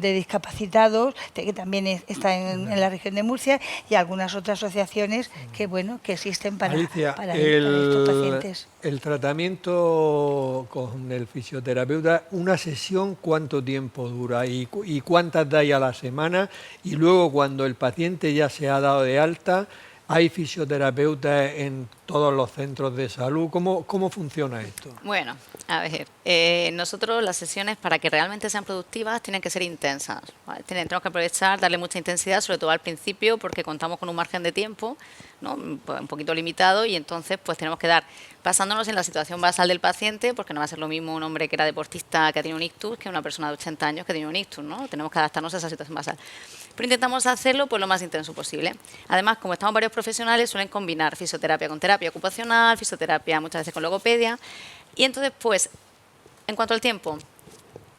Discapacitados, que también está en la región de Murcia, y algunas otras asociaciones que existen para estos pacientes.
El tratamiento con el fisioterapeuta, una sesión, ¿cuánto tiempo dura y cuántas dais a la semana? Y luego, cuando el paciente ya se ha dado de alta, ¿hay fisioterapeutas en todos los centros de salud? ¿Cómo funciona esto?
Bueno, a ver, nosotros las sesiones, para que realmente sean productivas, tienen que ser intensas, ¿vale? Tenemos que aprovechar, darle mucha intensidad, sobre todo al principio, porque contamos con un margen de tiempo, ¿no?, pues un poquito limitado, y entonces pues tenemos que dar, basándonos en la situación basal del paciente, porque no va a ser lo mismo un hombre que era deportista que ha tenido un ictus que una persona de 80 años que ha tenido un ictus, ¿no? Tenemos que adaptarnos a esa situación basal. Pero intentamos hacerlo pues lo más intenso posible. Además, como estamos varios profesionales, suelen combinar fisioterapia con terapia ocupacional, fisioterapia muchas veces con logopedia, y entonces pues, en cuanto al tiempo,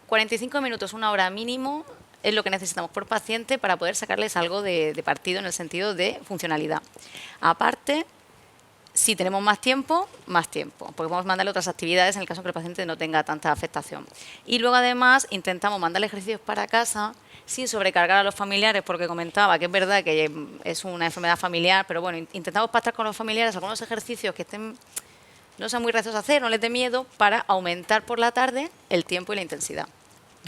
45 minutos, una hora mínimo, es lo que necesitamos por paciente para poder sacarles algo de partido en el sentido de funcionalidad. Aparte, si tenemos más tiempo, porque podemos mandarle otras actividades en el caso que el paciente no tenga tanta afectación. Y luego, además, intentamos mandarle ejercicios para casa sin sobrecargar a los familiares, porque comentaba que es verdad que es una enfermedad familiar, pero bueno, intentamos pactar con los familiares algunos ejercicios que no sean muy recesos a hacer, no les dé miedo, para aumentar por la tarde el tiempo y la intensidad.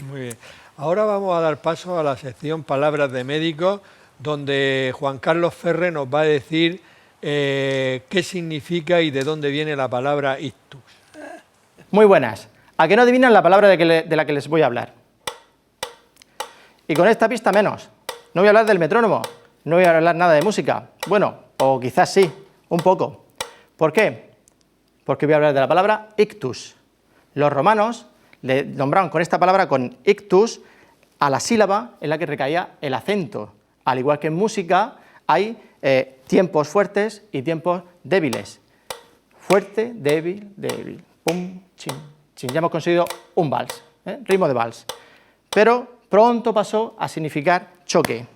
Muy bien. Ahora vamos a dar paso a la sección Palabras de Médicos, donde Juan Carlos Ferre nos va a decir qué significa y de dónde viene la palabra ictus.
Muy buenas. ¿A qué no adivinan la palabra de la que les voy a hablar? Y con esta pista menos. No voy a hablar del metrónomo, no voy a hablar nada de música. Bueno, o quizás sí, Un poco. ¿Por qué? Porque voy a hablar de la palabra ictus. Los romanos le nombraron con esta palabra, con ictus, a la sílaba en la que recaía el acento. Al igual que en música hay tiempos fuertes y tiempos débiles. Fuerte, débil, débil. Pum, chin, chin. Ya hemos conseguido un vals, ritmo de vals. Pero pronto pasó a significar choque.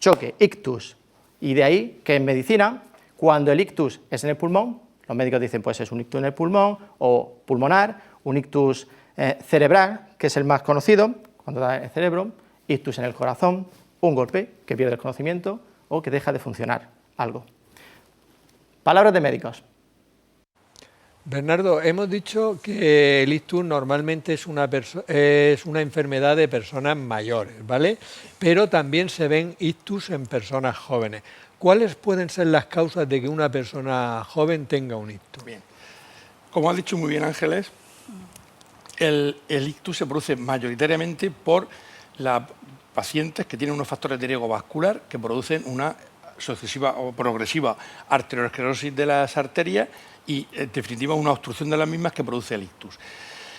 Choque, ictus. Y de ahí que en medicina, cuando el ictus es en el pulmón, los médicos dicen, pues es un ictus en el pulmón o pulmonar, un ictus cerebral, que es el más conocido, cuando da el cerebro, ictus en el corazón, un golpe que pierde el conocimiento o que deja de funcionar algo. Palabras de médicos.
Bernardo, hemos dicho que el ictus normalmente es una enfermedad de personas mayores, ¿vale? Pero también se ven ictus en personas jóvenes. ¿Cuáles pueden ser las causas de que una persona joven tenga un ictus?
Bien. Como ha dicho muy bien Ángeles, el ictus se produce mayoritariamente por las pacientes que tienen unos factores de riesgo vascular que producen una sucesiva o progresiva arteriosclerosis de las arterias y, en definitiva, una obstrucción de las mismas que produce el ictus.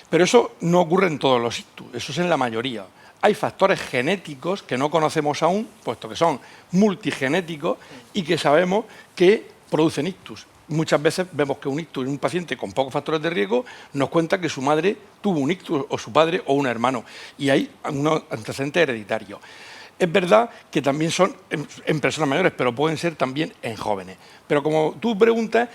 Pero eso no ocurre en todos los ictus, eso es en la mayoría. Hay factores genéticos que no conocemos aún, puesto que son multigenéticos y que sabemos que producen ictus. Muchas veces vemos que un ictus en un paciente con pocos factores de riesgo nos cuenta que su madre tuvo un ictus, o su padre, o un hermano, y hay unos antecedentes hereditarios. Es verdad que también son en personas mayores, pero pueden ser también en jóvenes. Pero como tú preguntas,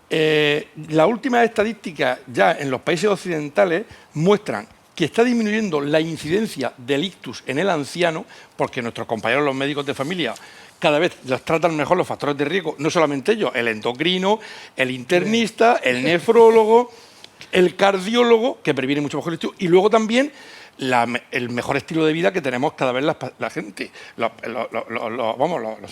las últimas estadísticas ya en los países occidentales muestran que está disminuyendo la incidencia del ictus en el anciano, porque nuestros compañeros los médicos de familia cada vez los tratan mejor los factores de riesgo, no solamente ellos, el endocrino, el internista, el nefrólogo, el cardiólogo, que previene mucho mejor el ictus, y luego también el mejor estilo de vida que tenemos cada vez la gente, los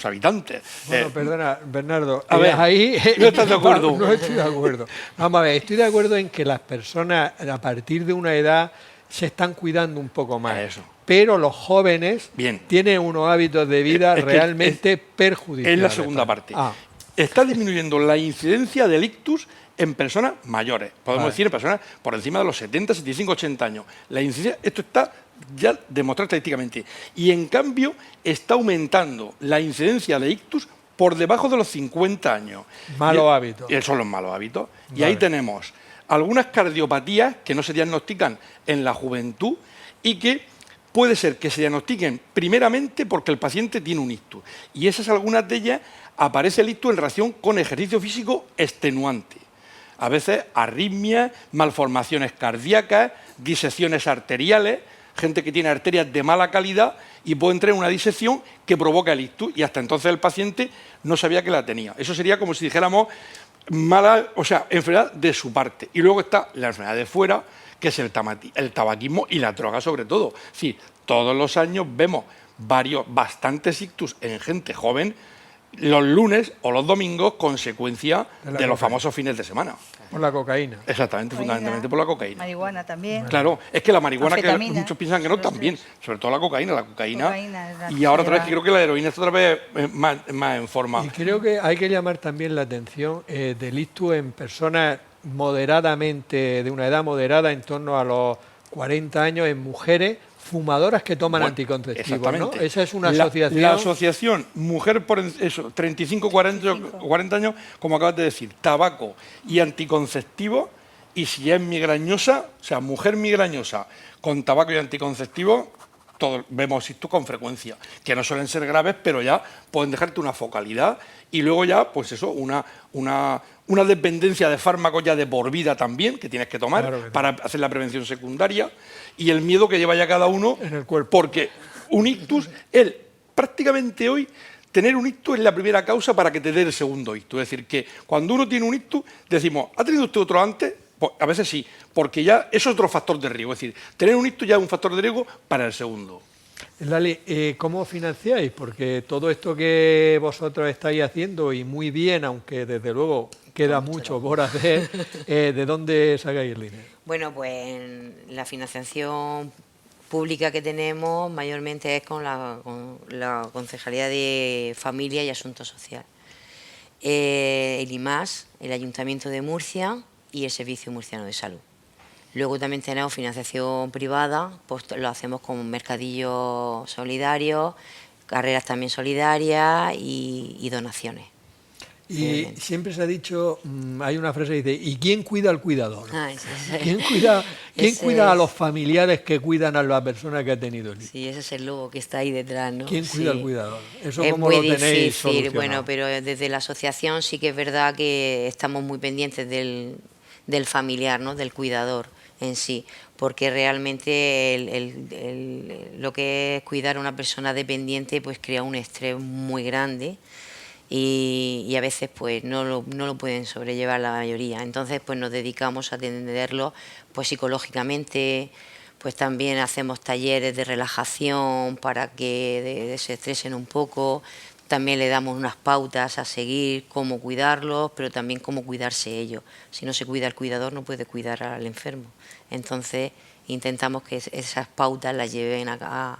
habitantes.
Bueno, perdona, Bernardo,
a ver,
ahí
¿no estás de acuerdo?
No estoy de acuerdo. Vamos a ver, estoy de acuerdo en que las personas a partir de una edad se están cuidando un poco más.
Eso.
Pero los jóvenes tienen unos hábitos de vida realmente perjudiciales.
Es la segunda parte. Está disminuyendo la incidencia del ictus en personas mayores, podemos decir en personas por encima de los 70, 75, 80 años. La incidencia, esto está ya demostrado estadísticamente. Y en cambio está aumentando la incidencia de ictus por debajo de los 50 años.
Malos hábitos.
Y son los malos hábitos. Y ahí tenemos algunas cardiopatías que no se diagnostican en la juventud y que puede ser que se diagnostiquen primeramente porque el paciente tiene un ictus. Y esas algunas de ellas aparece el ictus en relación con ejercicio físico extenuante. A veces arritmias, malformaciones cardíacas, disecciones arteriales, gente que tiene arterias de mala calidad y puede entrar en una disección que provoca el ictus y hasta entonces el paciente no sabía que la tenía. Eso sería como si dijéramos enfermedad de su parte. Y luego está la enfermedad de fuera, que es el tabaquismo y la droga sobre todo. Es decir, todos los años vemos bastantes ictus en gente joven, los lunes o los domingos, consecuencia de los famosos fines de semana.
Por la cocaína.
Exactamente, fundamentalmente por la cocaína.
Marihuana también.
Claro, es que la marihuana, que muchos piensan que no, también, sobre todo la cocaína. Y ahora otra vez que creo que la heroína está otra vez más en forma.
Y creo que hay que llamar también la atención del ictus en personas moderadamente, de una edad moderada, en torno a los 40 años, en mujeres fumadoras que toman anticonceptivos, ¿no? Esa es una asociación.
La asociación mujer por eso, 35-40 años, como acabas de decir, tabaco y anticonceptivo, y si es migrañosa, o sea, mujer migrañosa con tabaco y anticonceptivo, todos vemos ictus con frecuencia, que no suelen ser graves, pero ya pueden dejarte una focalidad y luego ya, pues eso, una dependencia de fármacos ya de por vida también, que tienes que tomar para hacer la prevención secundaria, y el miedo que lleva ya cada uno
en el cuerpo.
Porque un ictus, prácticamente hoy, tener un ictus es la primera causa para que te dé el segundo ictus. Es decir, que cuando uno tiene un ictus, decimos, ¿ha tenido usted otro antes? Pues a veces sí, porque ya es otro factor de riesgo. Es decir, tener un ictus ya es un factor de riesgo para el segundo.
Lali, ¿cómo financiáis? Porque todo esto que vosotros estáis haciendo, y muy bien, aunque desde luego queda mucho por hacer, ¿de dónde sacáis el dinero?
Bueno, pues la financiación pública que tenemos mayormente es con la Concejalía de Familia y Asuntos Sociales. el IMAS, el Ayuntamiento de Murcia y el Servicio Murciano de Salud. Luego también tenemos financiación privada, pues lo hacemos con mercadillos solidarios, carreras también solidarias y donaciones.
Y siempre se ha dicho, hay una frase que dice, ¿y quién cuida al cuidador? ¿Quién cuida a los familiares que cuidan a la persona que ha tenido el hijo?
Sí, ese es el lobo que está ahí detrás, ¿no?
¿Quién cuida al cuidador? ¿Eso
es
cómo
muy
lo tenéis
difícil,
solucionado?
bueno, pero desde la asociación sí que es verdad que estamos muy pendientes del familiar, ¿no? Del cuidador en sí, porque realmente lo que es cuidar a una persona dependiente pues crea un estrés muy grande. Y a veces pues no lo pueden sobrellevar la mayoría. Entonces pues nos dedicamos a atenderlo pues psicológicamente, pues también hacemos talleres de relajación para que desestresen un poco, también le damos unas pautas a seguir, cómo cuidarlos, pero también cómo cuidarse ellos. Si no se cuida el cuidador no puede cuidar al enfermo. Entonces intentamos que esas pautas las lleven a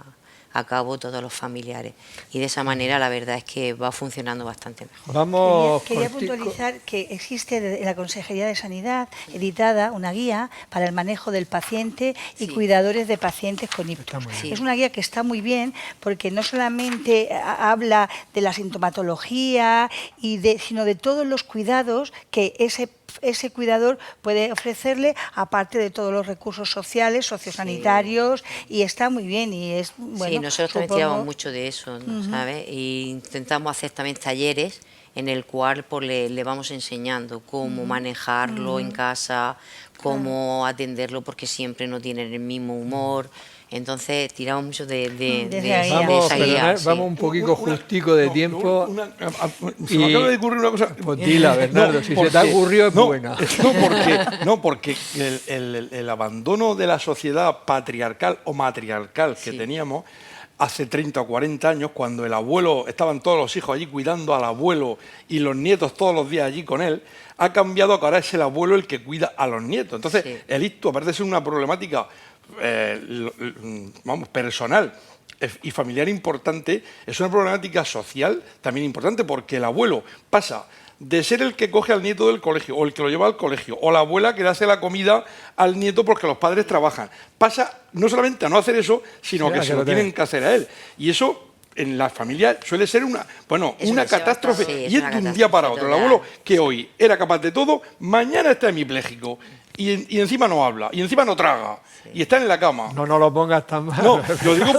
cabo todos los familiares y de esa manera la verdad es que va funcionando bastante mejor.
Quería puntualizar que existe en la Consejería de Sanidad editada una guía para el manejo del paciente y cuidadores de pacientes con ictus. Es una guía que está muy bien porque no solamente habla de la sintomatología sino de todos los cuidados que ese cuidador puede ofrecerle, aparte de todos los recursos sociales, sociosanitarios, y está muy bien. Y es bueno.
Sí, nosotros también tiramos mucho de eso, ¿no? ¿Sabes? Y intentamos hacer también talleres en el cual pues, le vamos enseñando cómo manejarlo en casa, cómo atenderlo, porque siempre no tienen el mismo humor. Entonces tiramos mucho de esa guía.
Vamos un poquito justico de tiempo.
Se me acaba de ocurrir una cosa.
Pues dila, Bernardo, si se te ha ocurrido es buena.
Porque el abandono de la sociedad patriarcal o matriarcal que teníamos hace 30 o 40 años, cuando el abuelo, estaban todos los hijos allí cuidando al abuelo y los nietos todos los días allí con él, ha cambiado a que ahora es el abuelo el que cuida a los nietos. Entonces, el ictus, aparte de ser una problemática personal y familiar importante, es una problemática social también importante, porque el abuelo pasa de ser el que coge al nieto del colegio o el que lo lleva al colegio o la abuela que le hace la comida al nieto porque los padres trabajan, pasa no solamente a no hacer eso, sino que se lo tienen que hacer a él. Y eso en la familia suele ser una catástrofe, y es de un día para otro. El abuelo que hoy era capaz de todo, mañana está hemipléjico y encima no habla, y encima no traga, y está en la cama.
No lo pongas tan mal.
No, lo digo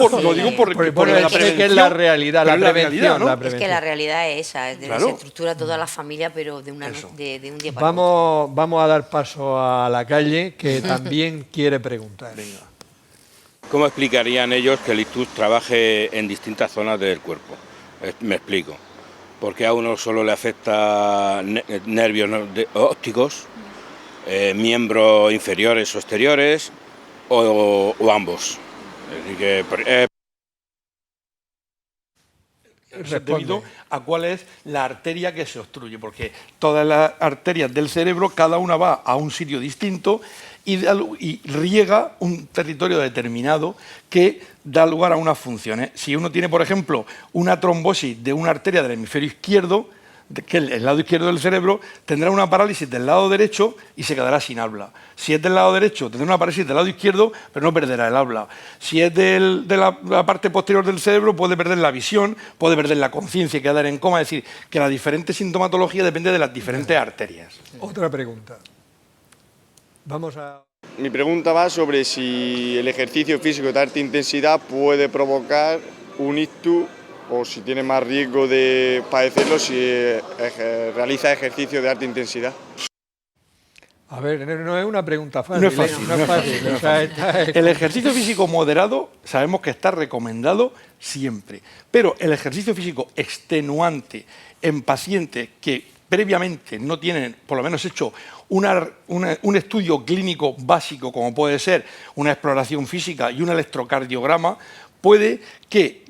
por la prevención.
Que es la realidad, la prevención, ¿no?
Es que la realidad es esa, se estructura toda la familia, pero de un día para otro.
Vamos a dar paso a la calle, que también quiere preguntar.
Venga.
¿Cómo explicarían ellos que el ictus trabaje en distintas zonas del cuerpo? Me explico. Porque a uno solo le afecta nervios ópticos, miembros inferiores o exteriores, o ambos. Así que,
debido a cuál es la arteria que se obstruye, porque todas las arterias del cerebro, cada una va a un sitio distinto y riega un territorio determinado que da lugar a unas funciones. Si uno tiene, por ejemplo, una trombosis de una arteria del hemisferio izquierdo, que el lado izquierdo del cerebro, tendrá una parálisis del lado derecho y se quedará sin habla. Si es del lado derecho, tendrá una parálisis del lado izquierdo, pero no perderá el habla. Si es de la parte posterior del cerebro, puede perder la visión, puede perder la conciencia y quedar en coma. Es decir, que la diferente sintomatología depende de las diferentes arterias.
Otra pregunta.
Mi pregunta va sobre si el ejercicio físico de alta intensidad puede provocar un ictus, o si tiene más riesgo de padecerlo si realiza ejercicio de alta intensidad.
A ver, no es una pregunta fácil.
No es fácil. El ejercicio físico moderado sabemos que está recomendado siempre, pero el ejercicio físico extenuante en pacientes que previamente no tienen, por lo menos, hecho un estudio clínico básico, como puede ser una exploración física y un electrocardiograma, puede que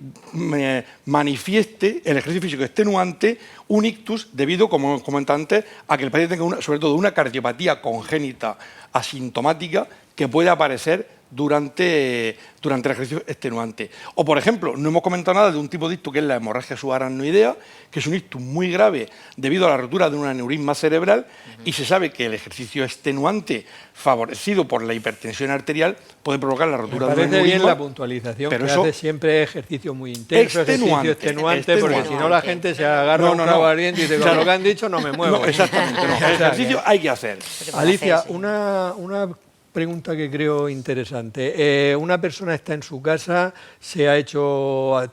manifieste el ejercicio físico extenuante un ictus debido, como comenté antes, a que el paciente tenga sobre todo una cardiopatía congénita asintomática que puede aparecer durante el ejercicio extenuante. O, por ejemplo, no hemos comentado nada de un tipo de ictus que es la hemorragia subaracnoidea, que es un ictus muy grave debido a la rotura de un aneurisma cerebral, y se sabe que el ejercicio extenuante favorecido por la hipertensión arterial puede provocar la rotura de un aneurisma.
Me parece bien la puntualización,
pero
que
eso
hace siempre ejercicio muy intenso, ejercicio extenuante, porque si no la gente se agarra un clavo ardiente y dice, con lo que han dicho no me muevo.
No, exactamente, no. El ejercicio hay que hacer.
Alicia, una pregunta que creo interesante. Una persona está en su casa,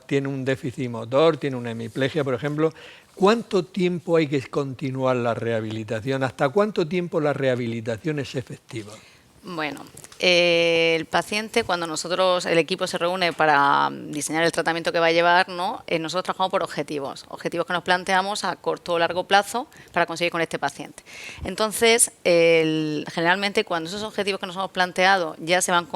tiene un déficit motor, tiene una hemiplegia, por ejemplo. ¿Cuánto tiempo hay que continuar la rehabilitación? ¿Hasta cuánto tiempo la rehabilitación es efectiva?
Bueno, el paciente, cuando el equipo se reúne para diseñar el tratamiento que va a llevar, ¿no? Nosotros trabajamos por objetivos que nos planteamos a corto o largo plazo para conseguir con este paciente. Entonces, generalmente cuando esos objetivos que nos hemos planteado ya se van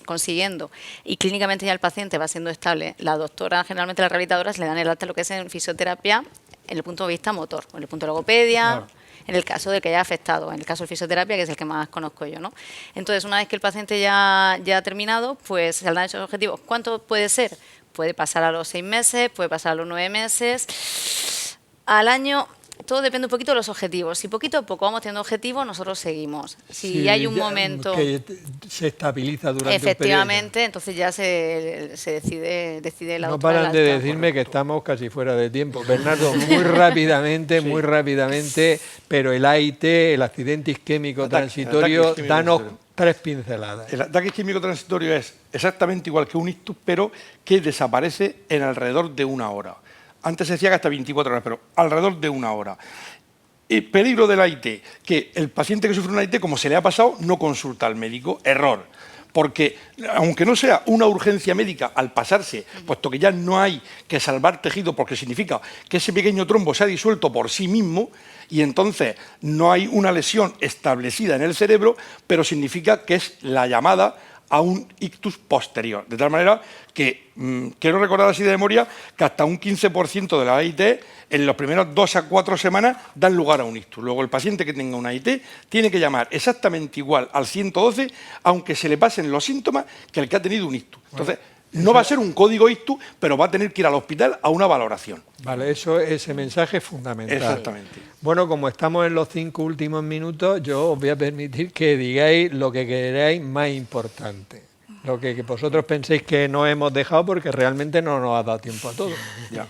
consiguiendo y clínicamente ya el paciente va siendo estable, la doctora, generalmente las rehabilitadoras, le dan el alta lo que es en fisioterapia en el punto de vista motor, en el punto de logopedia. Claro. En el caso de que haya afectado, en el caso de fisioterapia, que es el que más conozco yo, ¿no? Entonces, una vez que el paciente ya ha terminado, pues se le dan esos objetivos. ¿Cuánto puede ser? Puede pasar a los 6 meses, puede pasar a los 9 meses, al año. Todo depende un poquito de los objetivos. Si poquito a poco vamos teniendo objetivos, nosotros seguimos. Si hay un momento
que se estabiliza durante
efectivamente,
un periodo,
entonces ya se decide la
no
doctora.
No paran de decirme que estamos casi fuera de tiempo. Bernardo, muy rápidamente, muy rápidamente, pero el AIT, el accidente isquémico transitorio, danos 3 pinceladas.
El ataque isquémico transitorio es exactamente igual que un ictus, pero que desaparece en alrededor de 1 hora. Antes se decía que hasta 24 horas, pero alrededor de 1 hora. El peligro del AIT, que el paciente que sufre un AIT, como se le ha pasado, no consulta al médico. Error. Porque, aunque no sea una urgencia médica al pasarse, puesto que ya no hay que salvar tejido, porque significa que ese pequeño trombo se ha disuelto por sí mismo, y entonces no hay una lesión establecida en el cerebro, pero significa que es la llamada a un ictus posterior. De tal manera que quiero recordar así de memoria que hasta un 15% de la AIT en las primeras 2 a 4 semanas dan lugar a un ictus. Luego el paciente que tenga una AIT tiene que llamar exactamente igual al 112, aunque se le pasen los síntomas que el que ha tenido un ictus. Entonces, no va a ser un código ictus, pero va a tener que ir al hospital a una valoración.
Vale, ese mensaje es fundamental.
Exactamente.
Bueno, como estamos en los 5 últimos minutos, yo os voy a permitir que digáis lo que queráis más importante. Lo que vosotros penséis que no hemos dejado, porque realmente no nos ha dado tiempo a todo.
Ya.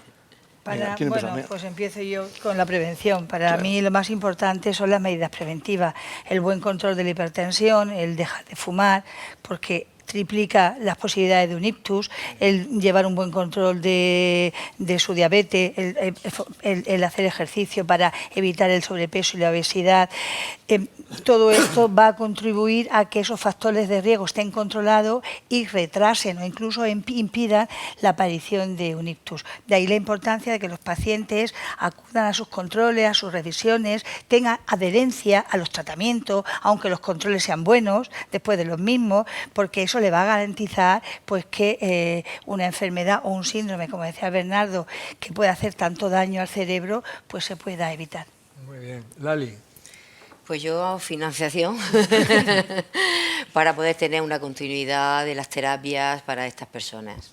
Bueno, pues empiezo yo con la prevención. Para mí lo más importante son las medidas preventivas. El buen control de la hipertensión, el dejar de fumar, porque triplica las posibilidades de un ictus, el llevar un buen control de su diabetes, el hacer ejercicio para evitar el sobrepeso y la obesidad. Todo esto va a contribuir a que esos factores de riesgo estén controlados y retrasen o incluso impidan la aparición de un ictus. De ahí la importancia de que los pacientes acudan a sus controles, a sus revisiones, tengan adherencia a los tratamientos, aunque los controles sean buenos, después de los mismos, porque eso le va a garantizar pues que una enfermedad o un síndrome, como decía Bernardo, que puede hacer tanto daño al cerebro, pues se pueda evitar.
Muy bien. Lali.
Pues yo, financiación, para poder tener una continuidad de las terapias para estas personas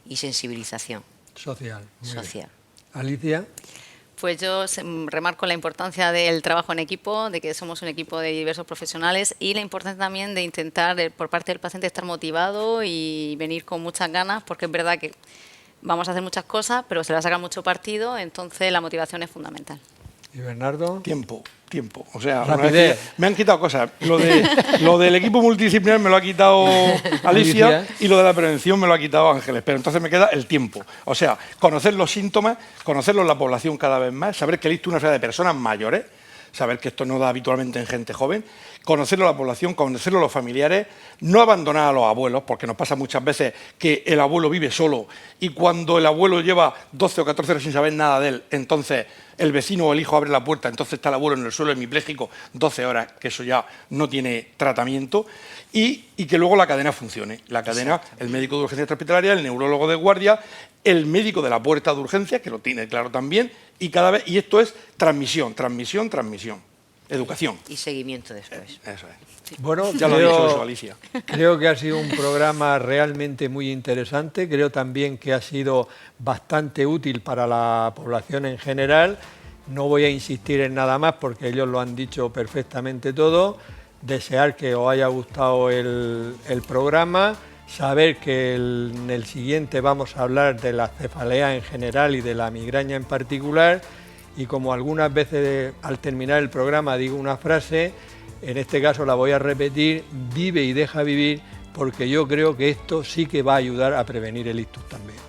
y sensibilización.
Social.
Social.
Alicia.
Pues yo remarco la importancia del trabajo en equipo, de que somos un equipo de diversos profesionales y la importancia también de intentar, por parte del paciente, estar motivado y venir con muchas ganas, porque es verdad que vamos a hacer muchas cosas, pero se le va a sacar mucho partido, entonces la motivación es fundamental.
¿Y Bernardo?
Tiempo. O sea,
rapidez.
Me han quitado cosas. Lo del equipo multidisciplinar me lo ha quitado Alicia y lo de la prevención me lo ha quitado Ángeles. Pero entonces me queda el tiempo. O sea, conocer los síntomas, conocerlos en la población cada vez más, saber que el ictus es una enfermedad de personas mayores, saber que esto no da habitualmente en gente joven, conocerlo a la población, conocerlo a los familiares, no abandonar a los abuelos, porque nos pasa muchas veces que el abuelo vive solo y cuando el abuelo lleva 12 o 14 horas sin saber nada de él, entonces el vecino o el hijo abre la puerta, entonces está el abuelo en el suelo hemipléjico 12 horas, que eso ya no tiene tratamiento, y que luego la cadena funcione. La cadena, el médico de urgencia hospitalaria, el neurólogo de guardia, el médico de la puerta de urgencia, que lo tiene claro también, y esto es transmisión. Educación.
Y seguimiento después.
Eso es.
Bueno,
Ya lo ha dicho eso, Alicia.
Creo que ha sido un programa realmente muy interesante. Creo también que ha sido bastante útil para la población en general. No voy a insistir en nada más porque ellos lo han dicho perfectamente todo. Desear que os haya gustado el programa. Saber que en el siguiente vamos a hablar de la cefalea en general y de la migraña en particular. Y como algunas veces al terminar el programa digo una frase, en este caso la voy a repetir: vive y deja vivir, porque yo creo que esto sí que va a ayudar a prevenir el ictus también.